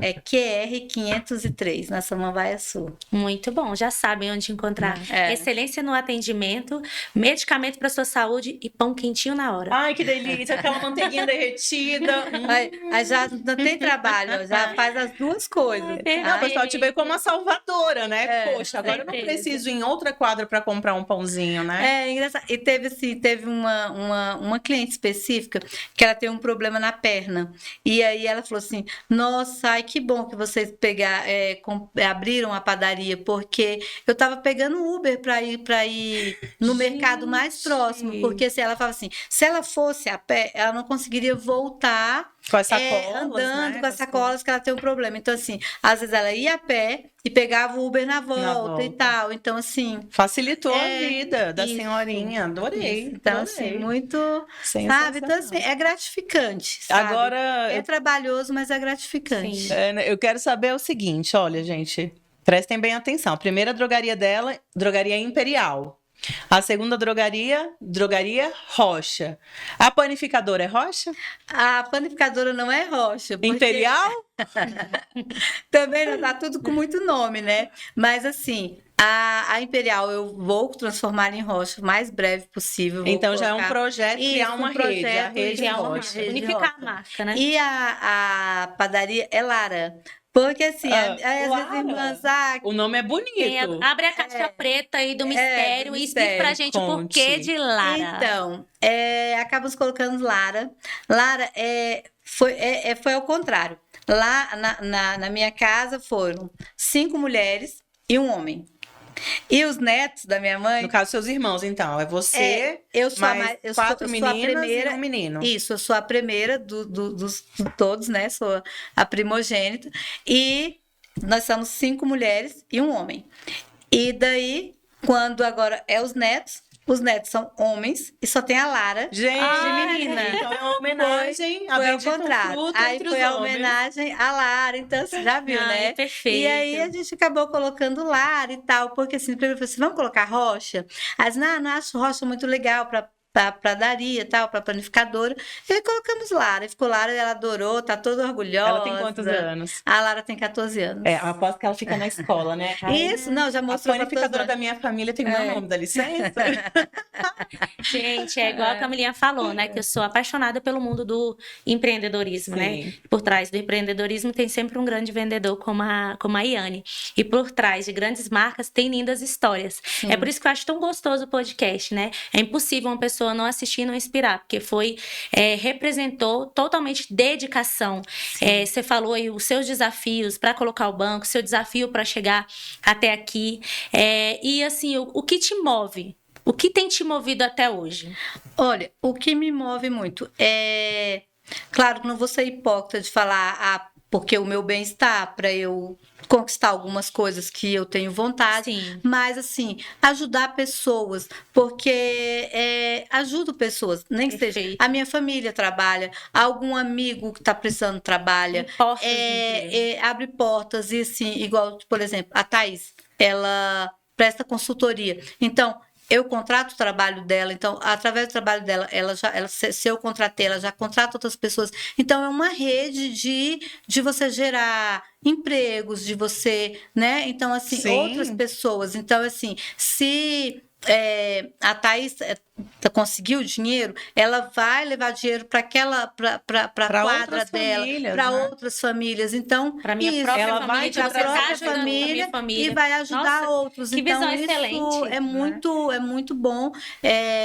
S3: É QR 503, na Samambaia Sul.
S1: Muito bom, já sabem onde encontrar. Excelência no atendimento, medicamento para sua saúde e pão quentinho na hora.
S2: Ai, que delícia, aquela manteiguinha derretida.
S3: Aí já não tem trabalho, já faz as duas coisas.
S2: Não, o pessoal te vê como uma salvadora, né? Poxa, agora eu não
S1: certeza.
S2: preciso ir em outra quadra para comprar um pãozinho, né?
S3: É engraçado. E teve uma cliente específica que ela tem um problema na perna. E aí ela falou assim: nossa, ai, que bom que vocês abriram a padaria, porque eu tava pegando Uber para ir no mercado mais próximo. Porque se ela fala assim, se ela fosse a pé, ela não conseguiria voltar
S2: Com as sacolas,
S3: andando
S2: né?
S3: com as sacolas que ela tem um problema. Então, assim, às vezes ela ia a pé e pegava o Uber na volta e tal. Então, assim,
S2: Facilitou a vida da
S3: isso,
S2: senhorinha. Adorei.
S3: isso. Então,
S2: adorei.
S3: assim, muito,
S2: Sensacional.
S3: sabe? Então, assim, é gratificante, sabe?
S2: Agora,
S3: É trabalhoso, mas é gratificante.
S1: Sim.
S2: eu quero saber o seguinte, olha, gente, prestem bem atenção. A primeira drogaria dela, drogaria Imperial. A segunda drogaria Rocha. A panificadora é Rocha?
S3: A panificadora não é Rocha, porque
S2: Imperial?
S3: também não tá tudo com muito nome, né? Mas assim, a Imperial eu vou transformar em Rocha o mais breve possível. Vou
S2: Então já é um
S3: colocar-
S2: projeto criar
S3: Isso,
S2: uma
S3: um
S2: rede, a
S3: projeto
S2: rede
S1: Criar uma
S2: Rocha.
S1: marca,
S3: Rede
S1: unificar a
S3: Rocha.
S1: marca, né?
S3: E a padaria é Lara. Porque assim,
S2: Ah,
S3: às vezes
S2: Lara?
S3: irmãs,
S2: O nome é
S1: Tem
S2: bonito.
S1: abre a caixa preta aí do mistério
S3: do
S1: e explique pra
S3: mistério,
S1: gente o porquê
S2: conte.
S1: de Lara.
S3: então, acabamos colocando Lara. Lara foi ao contrário. Lá na minha casa foram 5 mulheres e um homem. E os netos da minha mãe.
S2: No caso, seus irmãos, então. É você,
S3: Eu sou a
S2: mais
S3: mais, eu
S2: 4
S3: sou a
S2: meninas
S3: primeira.
S2: e um menino.
S3: Isso, eu sou a primeira dos todos, né? Sou a primogênita. E nós somos 5 mulheres e um homem. E daí, quando agora é os netos são homens e só tem a Lara
S2: Gente,
S3: de menina.
S2: então é uma homenagem a
S3: Foi ao
S2: Bendito
S3: contrário.
S2: Fruto
S3: Aí
S2: entre
S3: foi
S2: os
S3: a
S2: homens.
S3: homenagem à Lara, então você já viu,
S1: Ai,
S3: né?
S1: perfeito.
S3: E aí a gente acabou colocando Lara e tal, porque assim, primeiro eu falei assim, vamos colocar Rocha? Aí não acho Rocha muito legal para pradaria e tal, para panificadora. E aí colocamos Lara. E ficou Lara, ela adorou, tá toda orgulhosa.
S2: Ela tem quantos anos?
S3: A Lara tem 14 anos.
S2: É, aposto que ela fica na escola, né?
S3: Isso, não, já
S2: A
S3: mostrou pra todos
S2: panificadora
S3: nós.
S2: da minha família tem o meu nome, dá licença?
S1: Gente, é igual a Camilinha falou, né? Que eu sou apaixonada pelo mundo do empreendedorismo, né?
S2: Sim.
S1: Por trás do empreendedorismo tem sempre um grande vendedor como a Iane. E por trás de grandes marcas tem lindas histórias. É por isso que eu acho tão gostoso o podcast, né? É impossível uma pessoa não assistir e não inspirar, porque representou totalmente dedicação. Você falou aí os seus desafios para colocar o banco, seu desafio para chegar até aqui. E assim, o que te move? O que tem te movido até hoje?
S3: Olha, o que me move muito é. Claro que não vou ser hipócrita de falar, porque o meu bem-estar, para eu conquistar algumas coisas que eu tenho vontade,
S1: Sim.
S3: mas assim, ajudar pessoas, porque ajudo pessoas, nem que seja.
S1: Perfeito.
S3: A minha família trabalha, algum amigo que está precisando trabalha,
S1: Portas de emprego.
S3: abre portas, e assim, igual, por exemplo, a Thaís, ela presta consultoria. Então, eu contrato o trabalho dela, então, através do trabalho dela, se eu contratei, ela já contrata outras pessoas. Então, é uma rede de você gerar empregos, de você, né? Então, assim,
S2: Sim.
S3: outras pessoas. Então, assim, se a Thaís conseguiu dinheiro, ela vai levar dinheiro para a quadra dela, para outras famílias. Então,
S1: para minha
S3: isso,
S1: própria
S2: ela vai
S1: família,
S2: pra
S1: você tá
S3: própria
S1: ajudando a minha família
S3: e vai ajudar
S1: Nossa,
S3: outros.
S1: que
S3: Então,
S1: visão
S3: isso
S1: excelente,
S3: é
S1: né?
S3: muito bom,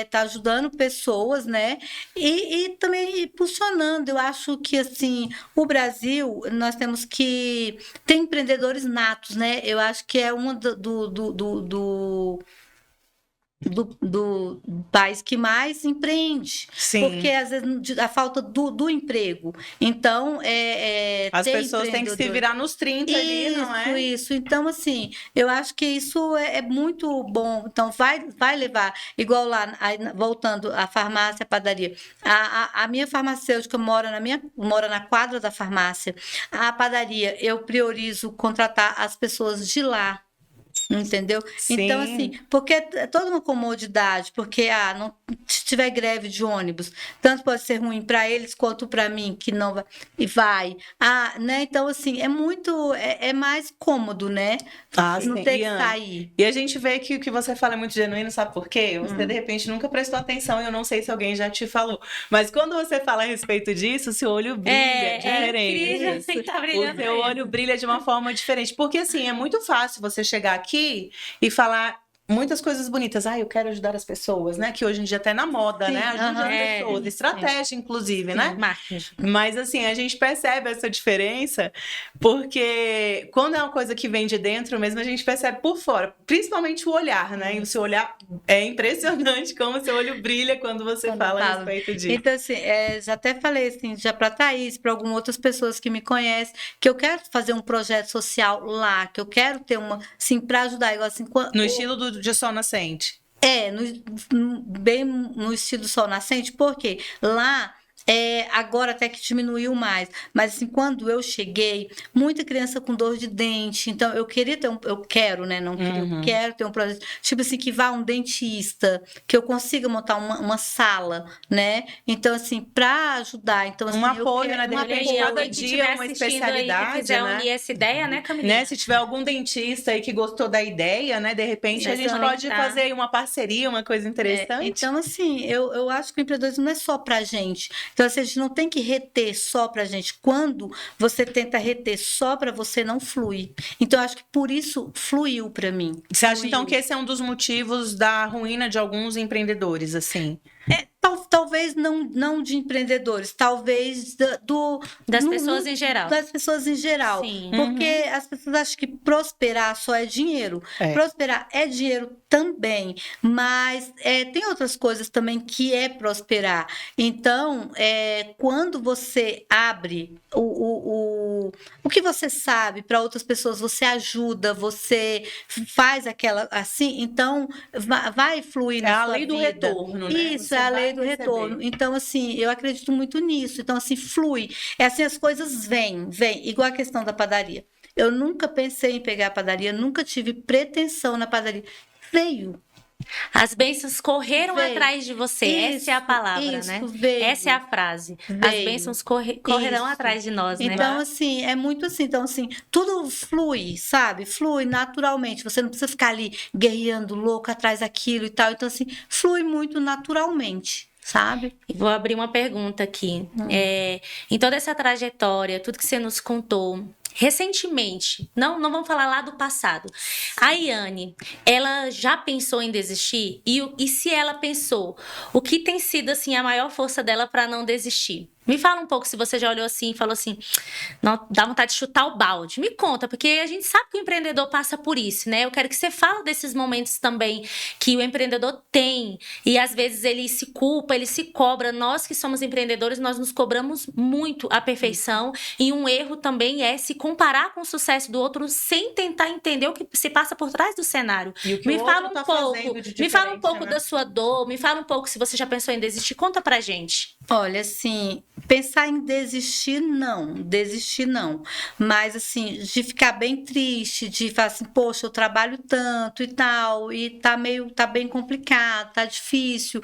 S3: tá ajudando pessoas, né? E também impulsionando. Eu acho que, assim, o Brasil, nós temos que ter empreendedores natos, né? Eu acho que é uma do país que mais empreende.
S2: Sim.
S3: Porque, às vezes, a falta do emprego. Então,
S2: As
S3: ter
S2: pessoas têm que se virar nos 30 ali, não é?
S3: Isso. Então, assim, eu acho que isso é muito bom. Então, vai levar. Igual lá, aí, voltando à farmácia, à padaria. A minha farmacêutica mora na quadra da farmácia. A padaria, eu priorizo contratar as pessoas de lá. Entendeu?
S2: Sim.
S3: Então, assim, porque é toda uma comodidade, porque se tiver greve de ônibus, tanto pode ser ruim para eles quanto para mim, que não vai. E vai. Né? Então, assim, é mais cômodo, né? Não
S2: sim.
S3: ter que sair.
S2: E a gente vê que o que você fala é muito genuíno, sabe por quê? Você, de repente, nunca prestou atenção, e eu não sei se alguém já te falou. Mas quando você fala a respeito disso, o seu olho brilha diferente.
S1: Incrível, tá brilhando
S2: O seu olho brilha de uma forma diferente. Porque, assim, é muito fácil você chegar aqui e falar muitas coisas bonitas. Eu quero ajudar as pessoas, né? Que hoje em dia até na moda,
S3: Sim,
S2: né? Ajude as pessoas,
S3: sim.
S2: estratégia, inclusive, né?
S1: Marketing.
S2: Mas assim, a gente percebe essa diferença porque quando é uma coisa que vem de dentro mesmo, a gente percebe por fora, principalmente o olhar, né? E o seu olhar é impressionante como o seu olho brilha quando você
S3: Quando
S2: fala a
S3: falo.
S2: respeito disso.
S3: Então, assim, já até falei assim, já para Thaís, para algumas outras pessoas que me conhecem, que eu quero fazer um projeto social lá, que eu quero ter uma, assim, para ajudar, igual assim,
S2: No estilo de Sol Nascente.
S3: bem no estilo Sol Nascente, porque lá agora até que diminuiu mais, mas assim, quando eu cheguei, muita criança com dor de dente, então eu queria ter eu quero, né, não queria, eu quero ter um projeto, tipo assim, que vá um dentista, que eu consiga montar uma sala, né, então assim, para ajudar, então assim,
S2: Um apoio, né, de repente, cada
S1: Alguém que
S2: dia
S1: estiver
S2: uma
S1: assistindo aí, que
S2: especialidade,
S1: quiser
S2: né?
S1: unir essa ideia, né, Camilinha?
S2: Né? Se tiver algum dentista aí que gostou da ideia, né? De repente a gente
S1: Exatamente.
S2: pode fazer aí uma parceria, uma coisa interessante.
S3: Então, assim, eu acho que o empreendedorismo não é só pra gente. Então, assim, a gente não tem que reter só pra gente. Quando você tenta reter só pra você, não flui. Então, eu acho que por isso fluiu pra mim.
S2: Você acha então
S3: Fluiu.
S2: que esse é um dos motivos da ruína de alguns empreendedores, assim?
S3: Talvez não de empreendedores, talvez
S1: Das pessoas em geral.
S3: Das pessoas em geral.
S1: Sim.
S3: Porque as pessoas acham que prosperar só é dinheiro.
S2: É.
S3: Prosperar é dinheiro também, mas tem outras coisas também que é prosperar. Então, quando você abre o que você sabe para outras pessoas, você ajuda, você faz aquela assim, então vai fluir
S2: É
S3: na
S2: a
S3: sua
S2: lei do
S3: vida.
S2: retorno, né?
S3: Isso,
S2: Você
S3: é a
S2: vai
S3: lei do
S2: receber.
S3: retorno. Então, assim, eu acredito muito nisso. Então, assim, flui. É assim, as coisas vêm. Igual a questão da padaria. Eu nunca pensei em pegar a padaria, nunca tive pretensão na padaria. Veio.
S1: As bênçãos correram
S3: Veio.
S1: atrás de você.
S3: Isso,
S1: Essa é a palavra,
S3: isso,
S1: né?
S3: veio.
S1: Essa é a frase. As
S3: Veio.
S1: bênçãos correrão
S3: Isso.
S1: atrás de nós, né?
S3: Então, assim, é muito assim. Então, assim, tudo flui, sabe? Flui naturalmente. Você não precisa ficar ali guerreando louco atrás daquilo e tal. Então, assim, flui muito naturalmente, sabe?
S1: E vou abrir uma pergunta aqui. Em toda essa trajetória, tudo que você nos contou, recentemente, não vamos falar lá do passado, a Iane, ela já pensou em desistir? E se ela pensou, o que tem sido assim a maior força dela para não desistir? Me fala um pouco se você já olhou assim e falou assim, não, dá vontade de chutar o balde. Me conta, porque a gente sabe que o empreendedor passa por isso, né? Eu quero que você fale desses momentos também que o empreendedor tem. E às vezes ele se culpa, ele se cobra. Nós que somos empreendedores, nós nos cobramos muito a perfeição. E um erro também é se comparar com o sucesso do outro sem tentar entender o que se passa por trás do cenário.
S2: E o que
S1: Me
S2: o
S1: fala
S2: outro tá
S1: um pouco,
S2: fazendo de
S1: me fala um
S2: diferente,
S1: pouco
S2: né?
S1: da sua dor, me fala um pouco se você já pensou em desistir. Conta pra gente.
S3: Olha, assim, pensar em desistir não. Mas, assim, de ficar bem triste, de falar assim, poxa, eu trabalho tanto e tal, e tá bem complicado, tá difícil.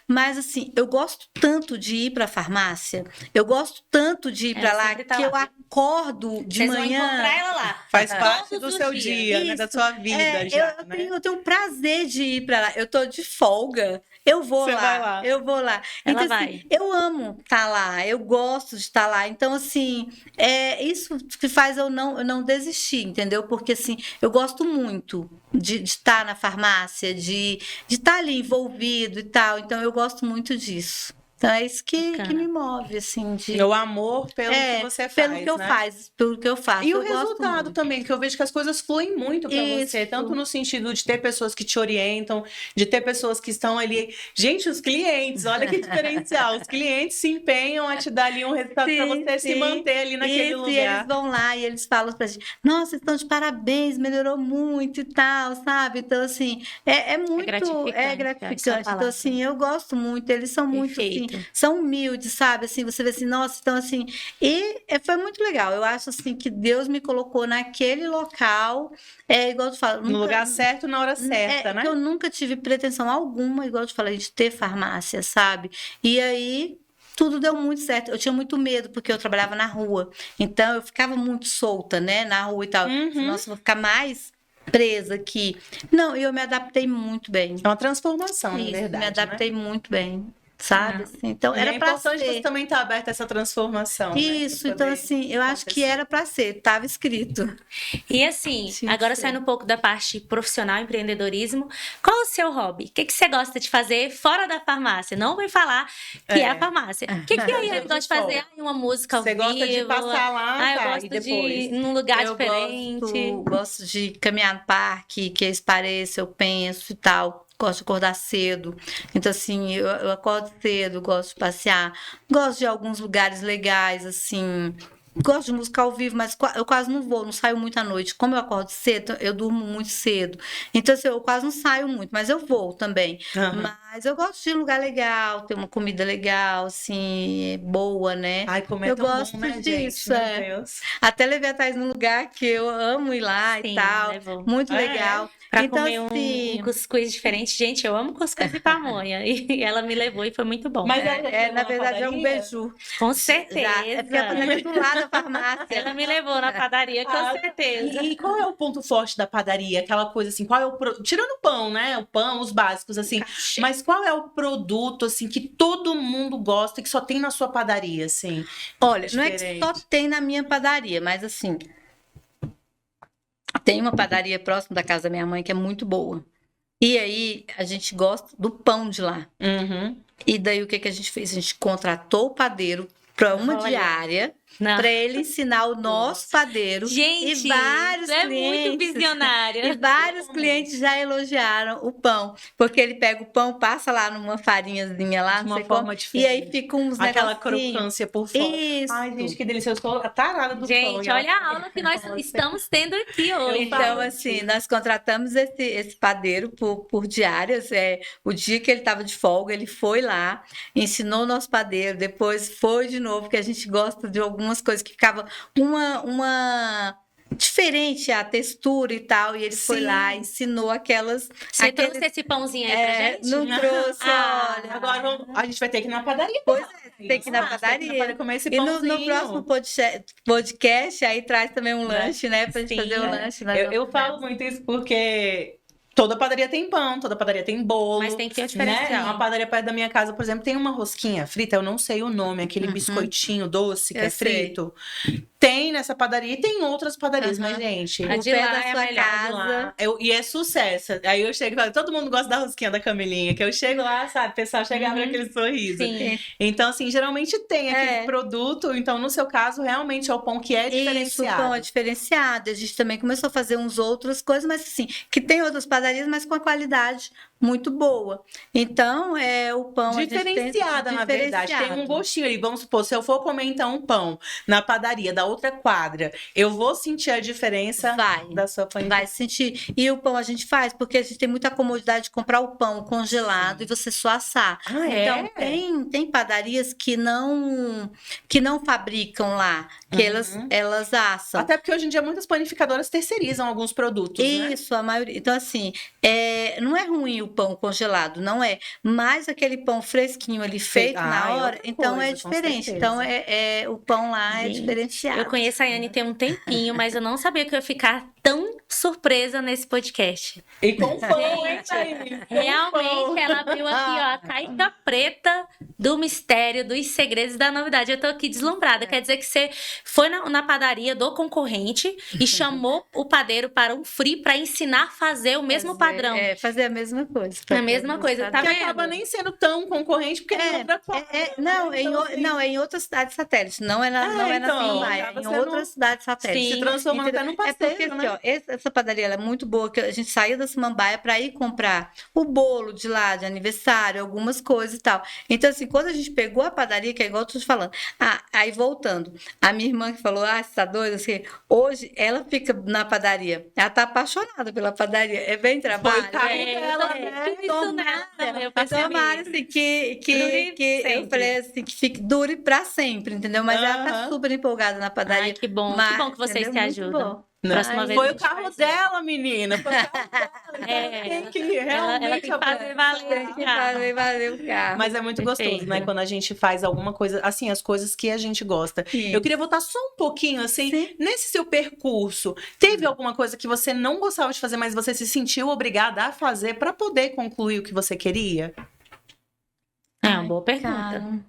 S3: Mas, assim, eu gosto tanto de ir pra farmácia, eu gosto tanto de ir pra
S1: Ela
S3: lá,
S1: sempre tá
S3: que eu
S1: lá.
S3: acordo de
S1: Vocês
S3: manhã.
S1: vão encontrar ela lá.
S2: Faz
S1: Todos
S2: parte do
S1: os
S2: seu
S1: dias.
S2: dia, né? Da
S3: Isso.
S2: sua vida já, né?
S3: Eu tenho prazer de ir pra lá. Eu tô de folga. Eu vou
S2: Você
S3: lá,
S2: vai lá.
S3: eu vou lá.
S1: Ela
S3: Então,
S1: vai.
S3: assim, eu amo estar lá, eu gosto de estar lá. Então, assim, é isso que faz eu não desistir, entendeu? Porque, assim, eu gosto muito de estar na farmácia, de estar ali envolvido e tal. Então, eu gosto muito disso. Então, é isso que
S1: Bacana.
S3: me move, assim, de...
S2: O amor pelo que você faz,
S3: pelo que eu
S2: né?
S3: pelo que eu faço.
S2: E o
S3: Eu gosto
S2: resultado
S3: muito.
S2: também, que eu vejo que as coisas fluem muito para você,
S3: Isso.
S2: tanto no sentido de ter pessoas que te orientam, de ter pessoas que estão ali. Gente, os clientes, olha que diferencial. Os clientes se empenham a te dar ali um resultado para você se manter ali naquele
S3: Isso,
S2: lugar.
S3: e eles vão lá e eles falam pra gente, nossa, vocês estão de parabéns, melhorou muito e tal, sabe? Então, assim, é muito
S1: gratificante, essa
S3: gratificante.
S1: palavra.
S3: Então, assim, eu gosto muito, eles são muito, assim,
S1: Perfeito.
S3: são humildes, sabe? Assim, você vê assim, nossa, então, assim, foi muito legal. Eu acho, assim, que Deus me colocou naquele local, igual tu fala,
S2: No lugar certo, na hora certa, né?
S3: que eu nunca tive pretensão alguma, igual eu te falei, de ter farmácia, sabe? E aí, tudo deu muito certo. Eu tinha muito medo, porque eu trabalhava na rua. Então, eu ficava muito solta, né? Na rua e tal.
S2: Uhum.
S3: Nossa, eu vou ficar mais presa aqui. Não, eu me adaptei muito bem.
S2: É uma transformação, na
S3: Isso,
S2: verdade.
S3: me adaptei muito bem. sabe? Assim, então,
S2: E
S3: era
S2: é
S3: pra
S2: importante
S3: ser.
S2: você também estar aberta a essa transformação, né?
S3: Isso,
S2: Pra
S3: então
S2: poder
S3: assim, eu acho que
S2: acontecer.
S3: era pra ser, tava escrito.
S1: E assim,
S3: Tinha que
S1: agora
S3: ser.
S1: saindo um pouco da parte profissional, empreendedorismo, qual o seu hobby? O que você gosta de fazer fora da farmácia? Não vem falar que é a farmácia. O que a Iane gosta de fazer? Ai, uma música ao
S2: Você
S1: vivo.
S2: gosta de passar lá,
S1: Eu
S2: tá, e
S1: gosto de
S2: depois?
S1: ir num lugar
S3: Eu
S1: diferente.
S3: gosto de caminhar no parque, que eles pareçam, eu penso e tal. Gosto de acordar cedo. Então, assim, eu acordo cedo, gosto de passear. Gosto de alguns lugares legais, assim. Gosto de música ao vivo, mas eu quase não vou, não saio muito à noite. Como eu acordo cedo, eu durmo muito cedo. Então, assim, eu quase não saio muito, mas eu vou também.
S2: Aham.
S3: Mas eu gosto de ir em lugar legal, ter uma comida legal, assim, boa, né?
S2: Ai, comer é
S3: Eu
S2: tão
S3: gosto
S2: bom, né, gente?
S3: disso,
S2: Meu
S3: é.
S2: Deus.
S3: Até levei a Thaís num lugar que eu amo ir lá e
S1: Sim,
S3: tal.
S1: levou.
S3: Muito
S2: Ah, é?
S3: legal.
S1: Pra
S3: Então,
S1: comer um
S3: assim,
S1: cuscuz diferente. Gente, eu amo cuscuz e pamonha. E ela me levou e foi muito bom.
S2: Mas ela já te levou
S3: na
S2: na
S3: verdade é um
S2: padaria?
S3: beiju.
S1: Com
S3: Já, é porque a
S1: certeza.
S3: padaria é do lado da farmácia.
S1: Ela me levou na padaria, com
S2: Ah,
S1: certeza.
S2: E qual é o ponto forte da padaria? Aquela coisa assim, qual é tirando o pão, né? O pão, os básicos, assim. Mas qual é o produto, assim, que todo mundo gosta e que só tem na sua padaria, assim?
S3: Olha, não é que
S2: Diferente.
S3: só tem na minha padaria, mas assim, tem uma padaria próxima da casa da minha mãe que é muito boa. E aí, a gente gosta do pão de lá.
S2: Uhum.
S3: E daí, o que que a gente fez? A gente contratou o padeiro para uma
S1: Olha.
S3: diária,
S1: Não.
S3: para ele ensinar o nosso padeiro.
S1: Gente,
S3: e vários
S1: é muito
S3: clientes,
S1: visionária.
S3: e vários clientes já elogiaram o pão, porque ele pega o pão, passa lá numa farinhazinha lá,
S2: De
S3: não
S2: uma
S3: sei como,
S2: forma
S3: e
S2: diferente.
S3: aí fica uns
S2: Aquela
S3: negocinhos.
S2: crocância por fora.
S3: Isso.
S2: Ai, gente, que delícia. Eu sou a tarada do pão.
S1: Gente,
S2: e ela-
S1: olha a aula que nós estamos tendo aqui hoje.
S2: Eu falo
S3: Então, assim, nós contratamos esse padeiro por diárias. O dia que ele estava de folga, ele foi lá, ensinou o nosso padeiro, depois foi de novo, porque a gente gosta de algumas coisas que ficava uma diferente a textura e tal, e ele foi
S2: Sim.
S3: lá, ensinou aqueles
S1: Você trouxe esse pãozinho aí pra gente?
S3: não trouxe,
S1: Ah,
S3: olha.
S2: Agora a gente vai ter que ir na padaria.
S3: Pois é, tem que ir na
S2: Ah,
S3: padaria.
S2: comer esse
S3: E no
S2: pãozinho.
S3: próximo podcast, aí traz também um
S2: Né?
S3: lanche, né? Pra gente
S1: Sim.
S3: fazer um lanche. nós
S2: Eu
S3: vamos
S2: falo muito isso porque toda padaria tem pão, toda padaria tem bolo.
S1: Mas tem que ter um
S2: né?
S1: diferencial.
S2: Uma padaria perto da minha casa, por exemplo, tem uma rosquinha frita, eu não sei o nome, aquele biscoitinho doce que
S3: Eu
S2: é
S3: sei.
S2: frito. Tem nessa padaria e tem outras padarias, mas,
S3: Aham.
S2: gente.
S1: A
S3: O
S1: de
S3: pé
S1: lá
S3: da
S1: é a
S3: sua
S1: melhor.
S3: casa.
S2: Lá, e é sucesso. Aí eu chego e falo, todo mundo gosta da rosquinha da Camilinha, que eu chego lá, sabe, o pessoal chega e abre aquele sorriso.
S1: Sim.
S2: Então, assim, geralmente tem aquele
S3: É.
S2: produto, então no seu caso, realmente é o pão que é
S3: Isso, o
S2: diferenciado.
S3: pão é diferenciado. A gente também começou a fazer uns outras coisas, mas assim, que tem outras padarias, mas com a qualidade muito boa. Então, o pão a gente tem
S2: Diferenciada, na verdade. Tem um
S3: diferenciado.
S2: gostinho ali. Vamos supor, se eu for comer então um pão na padaria da outra quadra, eu vou sentir a diferença
S3: Vai.
S2: da sua panificadora.
S3: Vai sentir. E o pão a gente faz porque a gente tem muita comodidade de comprar o pão congelado e você só assar.
S2: Ah, é?
S3: Então, tem padarias que não fabricam lá, que elas assam.
S2: Até porque hoje em dia muitas panificadoras terceirizam alguns produtos, né?
S3: Isso, a maioria. Então, assim, não é ruim o pão congelado, não é. Mas aquele pão fresquinho ali feito
S2: Ah,
S3: na
S2: é
S3: hora,
S2: outra
S3: então é
S2: coisa, com
S3: diferente.
S2: certeza.
S3: Então, o pão lá é
S1: Gente,
S3: diferenciado.
S1: Eu conheço a Yane tem um tempinho, mas eu não sabia que eu ia ficar tão surpresa nesse podcast.
S2: E com pão, hein, Thaís? Com
S1: Realmente,
S2: pão.
S1: ela abriu aqui, ó, a caixa preta do mistério, dos segredos da novidade. Eu tô aqui deslumbrada. Quer dizer que você foi na padaria do concorrente e chamou o padeiro para um free para ensinar a fazer o mesmo padrão.
S3: Fazer a mesma coisa.
S1: A mesma coisa, tá
S2: Que
S1: vendo?
S2: acaba nem sendo tão concorrente, porque é outra quadra.
S3: Não,
S2: né? Então, assim,
S3: não, é em outras cidades satélites. Não é na
S2: então,
S3: Samambaia, é
S2: acaba
S3: em
S2: sendo-
S3: outras cidades satélites.
S2: se transformando até num
S3: É porque,
S2: parceiro,
S3: assim,
S2: né?
S3: ó, essa padaria ela é muito boa, que a gente saía da Samambaia para ir comprar o bolo de lá, de aniversário, algumas coisas e tal. Então, assim, quando a gente pegou a padaria, que é igual eu tô te falando, aí voltando, a minha irmã que falou, você tá doida? Assim, hoje, ela fica na padaria, ela tá apaixonada pela padaria, é bem trabalho.
S2: Foi cargo
S1: É,
S2: dela,
S1: eu
S2: né?
S1: tive isso nada, eu percebi.
S3: Tomara, assim, que
S1: Dure
S3: eu
S1: sempre.
S3: falei assim, que dure pra sempre, entendeu? Mas ela tá
S2: Aham.
S3: super empolgada na padaria.
S1: Ai, que bom que vocês se
S3: entendeu? Muito
S1: ajudam.
S3: bom.
S2: Não,
S1: Próxima vez a
S2: foi o
S1: gente
S2: carro
S1: faz
S2: dela, menina. Foi o carro dela. Então
S1: É,
S2: tem que
S1: ela
S2: realmente
S1: tem que fazer valer
S3: Tem
S1: esse
S3: que
S1: carro.
S3: fazer o carro.
S2: Mas é muito
S1: Perfeito.
S2: gostoso, né? Quando a gente faz alguma coisa, assim, as coisas que a gente gosta. Eu queria voltar só um pouquinho, assim,
S3: Sim.
S2: nesse seu percurso. Teve alguma coisa que você não gostava de fazer, mas você se sentiu obrigada a fazer para poder concluir o que você queria?
S1: É uma boa pergunta.
S3: Cara,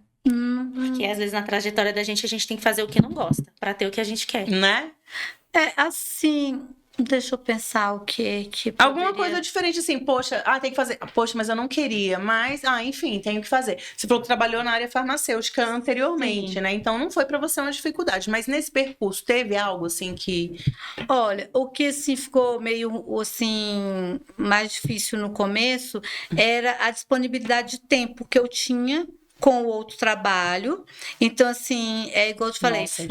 S1: Porque às vezes na trajetória da gente, a gente tem que fazer o que não gosta, pra ter o que a gente quer.
S2: Né?
S3: é assim, deixa eu pensar o que
S2: Alguma
S3: poderia-
S2: coisa diferente assim, poxa, tem que fazer. Poxa, mas eu não queria, mas, enfim, tenho que fazer. Você falou que trabalhou na área farmacêutica anteriormente,
S3: Sim.
S2: né? Então não foi pra você uma dificuldade, mas nesse percurso teve algo assim que.
S3: Olha, o que assim ficou meio assim mais difícil no começo era a disponibilidade de tempo que eu tinha com o outro trabalho. Então, assim, é igual eu te falei,
S2: Nossa, é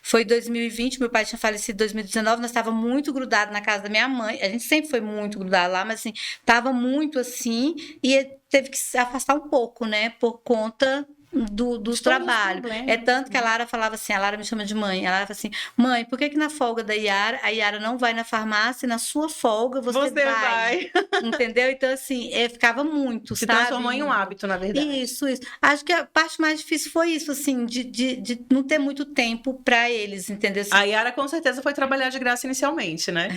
S3: foi 2020, meu pai tinha falecido em 2019, nós estávamos muito grudados na casa da minha mãe. A gente sempre foi muito grudado lá, mas assim, tava muito assim, e ele teve que se afastar um pouco, né, por conta do
S2: De todos os
S3: trabalho.
S2: problemas.
S3: É tanto que a Lara falava assim, a Lara me chama de mãe, ela fala assim, mãe, por que que na folga da Yara, a Yara não vai na farmácia e na sua folga você vai? Entendeu? Então, assim, ficava muito,
S2: Se
S3: sabe?
S2: transformou em um hábito, na verdade.
S3: Isso. Acho que a parte mais difícil foi isso, assim, de não ter muito tempo para eles, entendeu? Assim,
S2: A Yara com certeza foi trabalhar de graça inicialmente, né?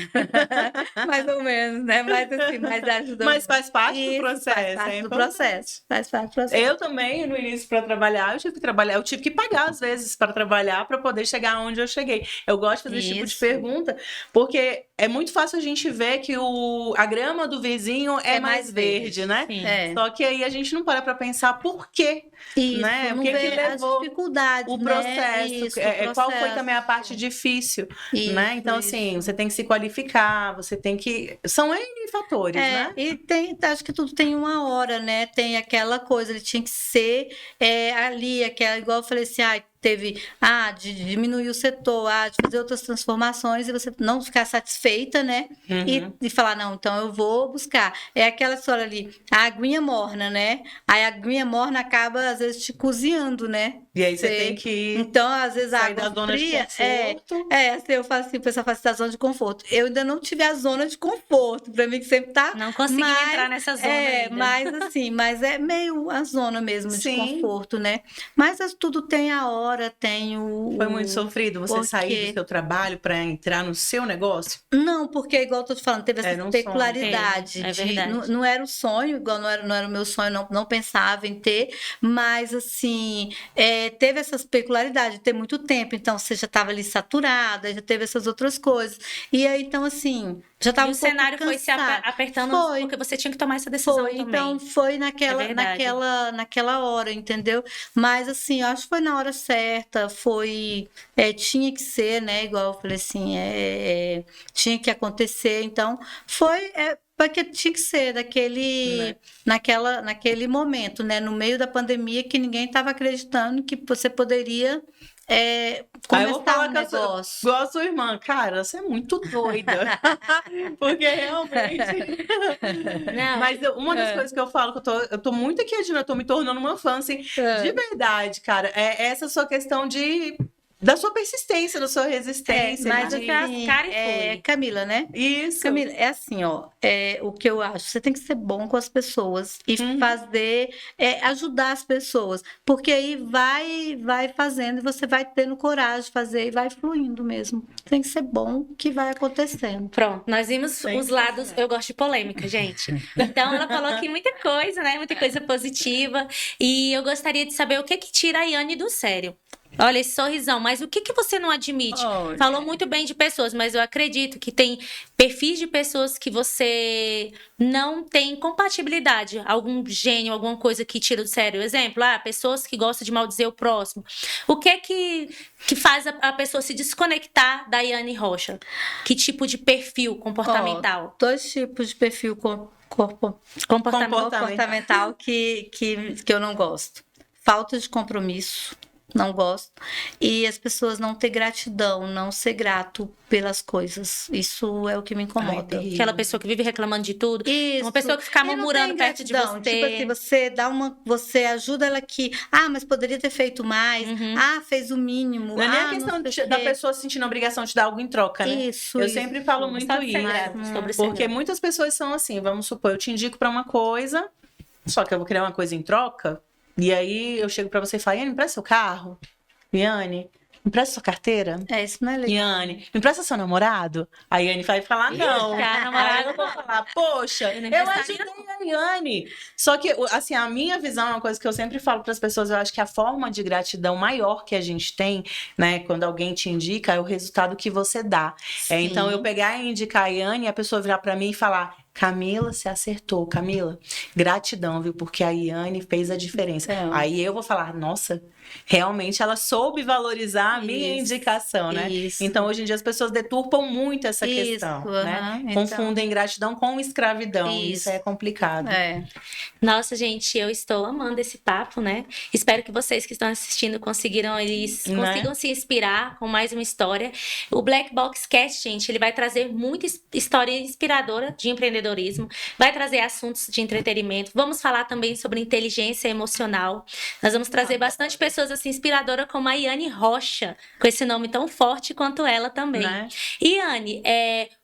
S3: mais ou menos, né? Mas assim, mas ajudou.
S2: Mas faz parte do
S3: Isso,
S2: processo.
S3: faz parte
S2: é
S3: do
S2: importante.
S3: processo. Faz parte do processo.
S2: Eu também, no início, para trabalhar, eu tive que trabalhar, eu tive que pagar, às vezes, para trabalhar, para poder chegar onde eu cheguei. Eu gosto de fazer esse tipo de
S3: Isso.
S2: pergunta, porque é muito fácil a gente ver que a grama do vizinho é mais verde, né?
S1: Sim.
S3: É.
S2: Só que aí a gente não para pensar por quê,
S3: Isso,
S2: né?
S3: não
S2: O que
S3: vê
S2: que levou
S3: as dificuldades,
S2: o
S3: né?
S2: processo,
S3: Isso,
S2: qual foi
S3: processo.
S2: também a parte difícil,
S3: Isso,
S2: né? Então, assim,
S3: isso.
S2: você tem que se qualificar, você tem que... São N fatores, né?
S3: E acho que tudo tem uma hora, né? Tem aquela coisa, ele tinha que ser ali, aquela, igual eu falei assim, teve de diminuir o setor, de fazer outras transformações e você não ficar satisfeita, né?
S2: Uhum.
S3: E falar, não, então eu vou buscar. É aquela história ali, a aguinha morna, né? Aí a aguinha morna acaba, às vezes, te cozinhando, né?
S2: E aí você tem que
S3: Então, às vezes, a
S2: sair da
S3: água
S2: zona
S3: fria
S2: de conforto.
S3: assim, eu faço assim, o pessoal fala assim, da zona de conforto. Eu ainda não tive a zona de conforto, pra mim que sempre tá.
S1: Não consegui entrar nessa zona ainda.
S3: Mas é meio a zona mesmo de
S2: Sim.
S3: conforto, né? Mas tudo tem a hora, tem o.
S2: Foi muito sofrido você sair do seu trabalho para entrar no seu negócio?
S3: Não, porque igual eu tô te falando, teve essa
S2: Era um
S3: peculiaridade.
S1: sonho. É verdade.
S3: Não era o sonho, igual não era o meu sonho, não pensava em ter, mas assim, teve essas peculiaridades de ter muito tempo, então você já estava ali saturada, já teve essas outras coisas. E aí, então, assim, já estava
S1: E
S3: um
S1: o
S3: pouco
S1: cenário foi se
S3: cansada.
S1: apertando
S3: Foi.
S1: porque você tinha que tomar essa decisão
S3: Foi,
S1: também.
S3: então foi
S1: verdade.
S3: naquela hora, entendeu? Mas assim, eu acho que foi na hora certa, tinha que ser, né? Igual eu falei assim, tinha que acontecer, então porque tinha que ser naquele momento, né? No meio da pandemia que ninguém estava acreditando que você poderia
S2: eu vou
S3: começar
S2: falar
S3: um
S2: com
S3: negócio.
S2: igual a sua irmã, cara, você é muito doida. Porque realmente.
S1: Não,
S2: Mas uma das coisas que eu falo, que eu tô muito aqui, eu tô me tornando uma fã, assim, de verdade, cara, é essa sua questão da sua persistência, da sua resistência.
S3: Mas
S2: de-
S3: assim,
S1: cara e foi.
S3: Camila, né?
S2: Isso.
S3: Camila, é assim, ó, o que eu acho, você tem que ser bom com as pessoas e fazer, ajudar as pessoas, porque aí vai fazendo e você vai tendo coragem de fazer e vai fluindo mesmo. Tem que ser bom que vai acontecendo.
S1: Pronto, nós vimos
S2: Sim.
S1: os lados. Eu gosto de polêmica, gente. Então, ela falou aqui muita coisa, né? Muita coisa positiva. E eu gostaria de saber o que tira a Yane do sério. Olha esse sorrisão, mas o que você não admite? Falou muito bem de pessoas, mas eu acredito que tem perfis de pessoas que você não tem compatibilidade. Algum gênio, alguma coisa que tira do sério. Exemplo, pessoas que gostam de maldizer o próximo. O que faz a pessoa se desconectar da Yane Rocha? Que tipo de perfil comportamental?
S3: Dois tipos de perfil comportamental que eu não gosto. Falta de compromisso. Não gosto. E as pessoas não ter gratidão, não ser grato pelas coisas. Isso é o que me incomoda.
S1: Aquela pessoa que vive reclamando de tudo.
S3: Isso.
S1: Uma pessoa que fica murmurando perto de você.
S3: Tipo assim, você ajuda ela aqui. Mas poderia ter feito mais. Fez o mínimo.
S2: Não é nem a questão da pessoa sentindo a obrigação de dar algo em troca, né?
S3: Isso.
S2: Eu sempre falo muito isso. Porque muitas pessoas são assim, vamos supor, eu te indico pra uma coisa, só que eu vou criar uma coisa em troca. E aí eu chego pra você e falo, Yane, empresta seu carro. Yane, Me empresta sua carteira?
S3: Isso não é legal.
S2: Iane, me empresta seu namorado? A Iane vai falar não.
S1: a namorada-
S2: Aí eu vou falar, poxa,
S1: Eu não
S2: eu
S1: emprestaria,
S2: ajudei a Iane. Só que, assim, a minha visão é uma coisa que eu sempre falo para as pessoas, eu acho que a forma de gratidão maior que a gente tem, né, quando alguém te indica, é o resultado que você dá. Então, eu pegar e indicar a Iane e a pessoa virar para mim e falar, Camila, você acertou. Camila, gratidão, viu? Porque a Iane fez a diferença.
S3: Então.
S2: Aí eu vou falar, nossa, realmente ela soube valorizar a minha
S3: Isso,
S2: indicação, né?
S3: isso.
S2: Então, hoje em dia, as pessoas deturpam muito essa
S3: Isso,
S2: questão, né?
S3: aham, então.
S2: Confundem gratidão com escravidão. Isso
S3: Isso.
S2: é complicado.
S1: Nossa, gente, eu estou amando esse papo, né? Espero que vocês que estão assistindo consigam se inspirar com mais uma história. O Black Box Cast, gente, ele vai trazer muita história inspiradora de empreendedorismo, vai trazer assuntos de entretenimento, vamos falar também sobre inteligência emocional. Nós vamos trazer bastante pessoas assim inspiradoras como a Iane Rocha, com esse nome tão forte quanto ela também.
S2: Né?
S1: Iane,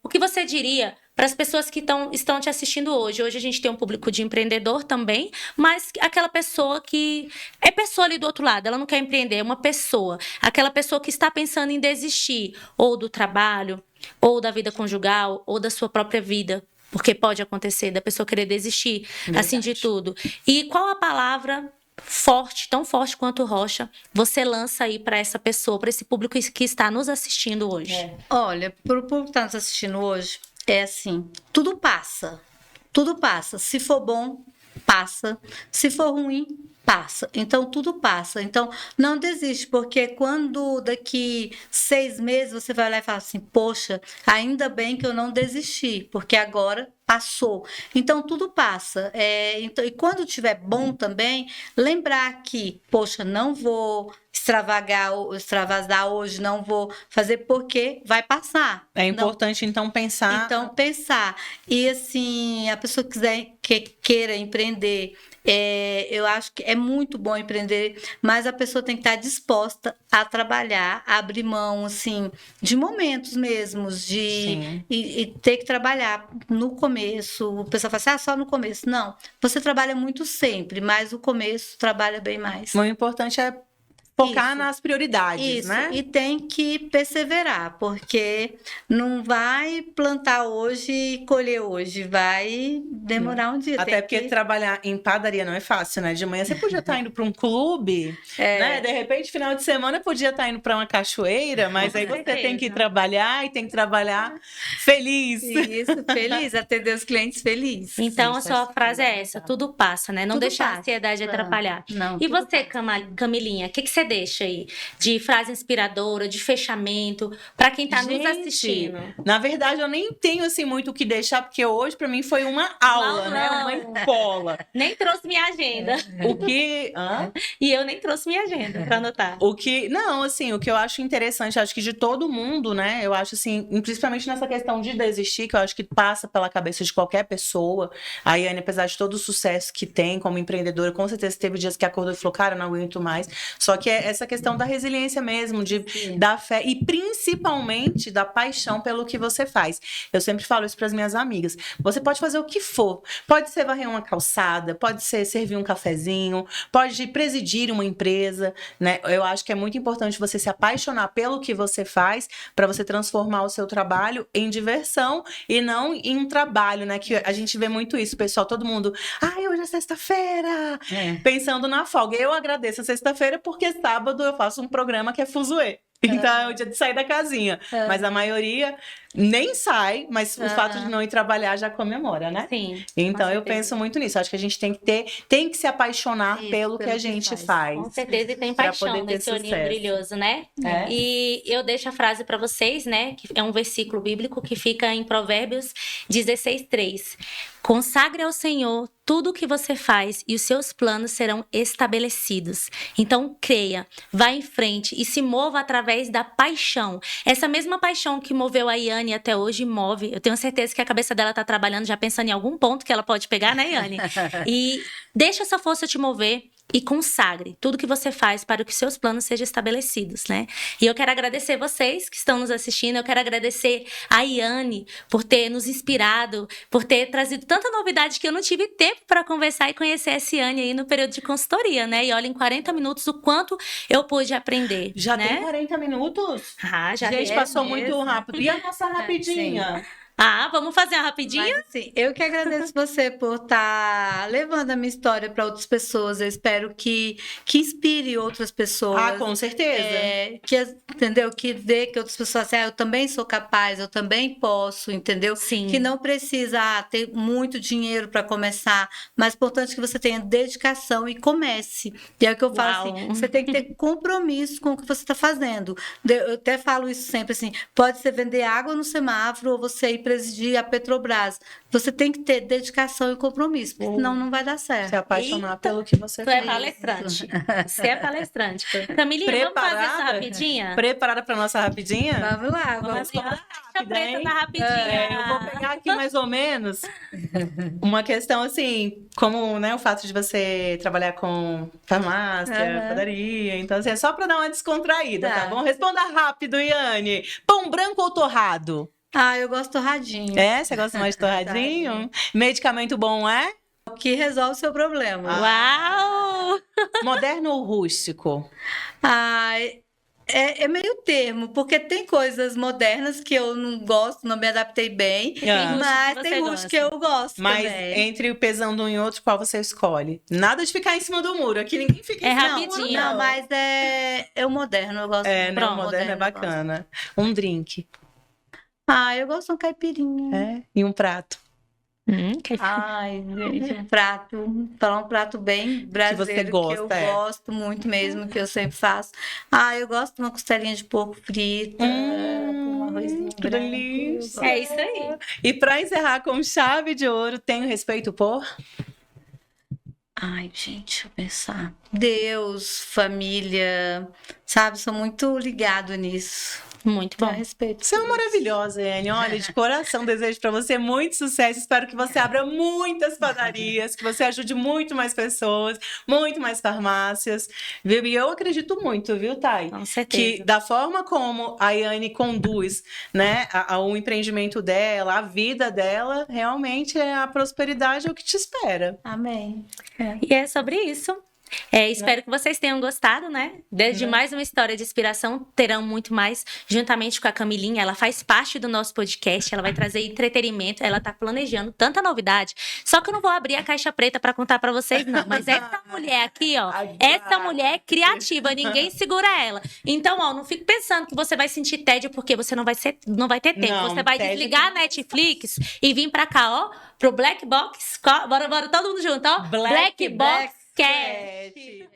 S1: o que você diria para as pessoas que estão te assistindo hoje? Hoje a gente tem um público de empreendedor também, mas aquela pessoa que é pessoa ali do outro lado, ela não quer empreender, é uma pessoa. Aquela pessoa que está pensando em desistir ou do trabalho, ou da vida conjugal, ou da sua própria vida. Porque pode acontecer da pessoa querer desistir, assim, de tudo. E qual a palavra forte, tão forte quanto Rocha, você lança aí para essa pessoa, para esse público que está nos assistindo hoje?
S3: Olha, para o público que está nos assistindo hoje, é assim, tudo passa. Tudo passa. Se for bom, passa. Se for ruim, passa. Então, tudo passa. Então, não desiste, porque quando daqui 6 meses você vai lá e fala assim, poxa, ainda bem que eu não desisti, porque agora passou. Então, tudo passa. Então, e quando tiver bom também, lembrar que, poxa, não vou extravasar hoje, não vou fazer porque vai passar.
S2: É importante, então, pensar...
S3: Então, pensar. E, assim, a pessoa que queira empreender, eu acho que é muito bom empreender, mas a pessoa tem que estar disposta a trabalhar, a abrir mão, assim, de momentos mesmo, e ter que trabalhar no começo. O pessoal fala assim, só no começo. Não, você trabalha muito sempre, mas o começo trabalha bem mais.
S2: O importante é focar
S3: Isso.
S2: nas prioridades, né?
S3: E tem que perseverar, porque não vai plantar hoje e colher hoje, vai demorar um dia.
S2: Até porque trabalhar em padaria não é fácil, né? De manhã você podia estar indo para um clube, né? De repente, final de semana, podia estar indo para uma cachoeira, mas aí você tem que trabalhar e tem que trabalhar feliz.
S3: Isso, feliz, atender os clientes felizes.
S1: Então, a sua frase é essa, tudo passa, né? Não
S3: Tudo
S1: deixar a
S3: passa.
S1: ansiedade atrapalhar.
S3: Não,
S1: E
S3: tudo
S1: você, Camilinha, o que você deixa aí de frase inspiradora, de fechamento, para quem tá nos assistindo?
S2: Na verdade, eu nem tenho assim muito o que deixar, porque hoje para mim foi uma aula, né? Uma escola.
S1: Nem trouxe minha agenda.
S2: O que...
S1: E eu nem trouxe minha agenda para anotar.
S2: O que eu acho interessante, acho que de todo mundo, né? Eu acho assim, principalmente nessa questão de desistir, que eu acho que passa pela cabeça de qualquer pessoa. A Iane, apesar de todo o sucesso que tem como empreendedora, com certeza teve dias que acordou e falou, cara, não aguento mais. Só que é essa questão da resiliência mesmo, da fé e principalmente da paixão pelo que você faz. Eu sempre falo isso para as minhas amigas. Você pode fazer o que for. Pode ser varrer uma calçada, pode ser servir um cafezinho, pode presidir uma empresa, né? Eu acho que é muito importante você se apaixonar pelo que você faz para você transformar o seu trabalho em diversão e não em um trabalho, né? Que a gente vê muito isso, pessoal, todo mundo, hoje é sexta-feira, pensando na folga. Eu agradeço a sexta-feira porque sábado eu faço um programa que é Fuzuê. Então é o dia de sair da casinha. Mas a maioria nem sai, mas o fato de não ir trabalhar já comemora, né?
S1: Sim.
S2: Então eu penso muito nisso. Acho que a gente tem que se apaixonar pelo que a gente faz.
S1: Com certeza, e tem
S2: pra
S1: paixão
S2: poder ter
S1: nesse olhinho
S2: sucesso.
S1: brilhoso, né? E eu deixo a frase para vocês, né? Que é um versículo bíblico que fica em Provérbios 16:3. Consagre ao Senhor tudo o que você faz e os seus planos serão estabelecidos. Então, creia, vá em frente e se mova através da paixão. Essa mesma paixão que moveu a Iane até hoje move. Eu tenho certeza que a cabeça dela está trabalhando, já pensando em algum ponto que ela pode pegar, né, Iane? E deixa essa força te mover. e consagre tudo que você faz para que seus planos sejam estabelecidos, né? E eu quero agradecer vocês que estão nos assistindo, eu quero agradecer a Yane por ter nos inspirado, por ter trazido tanta novidade que eu não tive tempo para conversar e conhecer essa Yane aí no período de consultoria, né? E olha, em 40 minutos o quanto eu pude aprender,
S2: Já
S1: né?
S2: tem 40 minutos?
S1: Ah, já
S2: Gente,
S3: é
S2: passou
S3: mesmo.
S2: muito rápido. E a nossa rapidinha?
S1: Ah, vamos fazer uma rapidinha?
S3: Mas assim, eu que agradeço você por estar levando a minha história para outras pessoas. Eu espero que inspire outras pessoas.
S2: Ah, com certeza.
S3: Entendeu? Que dê que outras pessoas assim, eu também sou capaz, eu também posso, entendeu?
S1: Sim.
S3: Que não precisa ter muito dinheiro para começar, mas é importante que você tenha dedicação e comece. E é o que eu falo
S1: Uau.
S3: assim, você tem que ter compromisso com o que você está fazendo. Eu até falo isso sempre assim, pode ser vender água no semáforo ou você ir presidir a Petrobras. Você tem que ter dedicação e compromisso, porque senão não vai dar certo.
S2: Se apaixonar
S1: Eita,
S2: pelo que você
S1: Tu é
S2: faz.
S1: palestrante. Você é palestrante. Camilinha, vamos fazer essa rapidinha?
S2: Preparada para nossa rapidinha?
S3: Vamos lá,
S1: Vamos
S3: vamos
S1: fazer
S3: lá.
S1: a caixa preta
S2: hein?
S1: da rapidinha.
S2: Eu vou pegar aqui mais ou menos uma questão assim, como né, o fato de você trabalhar com farmácia,
S3: Aham.
S2: padaria, então assim, é só para dar uma descontraída, tá
S3: Tá.
S2: bom? Responda rápido, Yane. Pão branco ou torrado?
S3: Ah, eu gosto torradinho.
S2: É, você gosta mais de torradinho? Medicamento bom é?
S3: O que resolve o seu problema.
S1: Uau!
S2: Moderno ou rústico?
S3: Ah, é meio termo, porque tem coisas modernas que eu não gosto, não me adaptei bem,
S2: Ah.
S3: mas
S1: Você
S3: tem
S1: gosta.
S3: rústico que eu gosto
S2: Mas
S3: também.
S2: entre o pesando um e outro, qual você escolhe? Nada de ficar em cima do muro. Aqui ninguém fica em
S1: É
S2: cima do
S1: rapidinho.
S2: muro,
S3: Não, mas é o moderno, eu gosto.
S2: É, né? O
S1: Pronto,
S2: moderno é
S3: eu gosto.
S2: bacana. Um drink.
S3: Ah, eu gosto de uma caipirinha.
S2: É. E um prato.
S3: Ai, gente, falar um prato bem brasileiro
S2: gosta,
S3: que eu gosto muito mesmo, que eu sempre faço. Ah, eu gosto de uma costelinha de porco frita, com um arrozinho
S2: que
S3: branco.
S2: delícia.
S1: É isso aí.
S2: E pra encerrar com chave de ouro, tenho respeito por?
S3: Ai, gente, deixa eu pensar. Deus, família, sabe? Sou muito ligado nisso.
S1: Muito
S3: A
S1: bom.
S3: respeito.
S2: Você é maravilhosa, Anne. Olha, de coração desejo pra você muito sucesso. Espero que você abra muitas padarias, que você ajude muito mais pessoas, muito mais farmácias, viu? E eu acredito muito, viu, Thay?
S1: Com certeza.
S2: Que da forma como a Yane conduz, né, o empreendimento dela, a vida dela, realmente é a prosperidade é o que te espera.
S3: Amém.
S1: E é sobre isso. Espero que vocês tenham gostado, né? Desde mais uma história de inspiração, terão muito mais, juntamente com a Camilinha. Ela faz parte do nosso podcast, ela vai trazer entretenimento, ela tá planejando tanta novidade. Só que eu não vou abrir a caixa preta para contar para vocês, não. Mas essa mulher aqui, ó, essa mulher é criativa, ninguém segura ela. Então, ó, não fique pensando que você vai sentir tédio, porque você não vai ter tempo.
S2: Não,
S1: Você vai
S2: tédio
S1: desligar a Netflix e vir pra cá, ó, pro Black Box. Bora todo mundo junto, ó. Black Box Cast.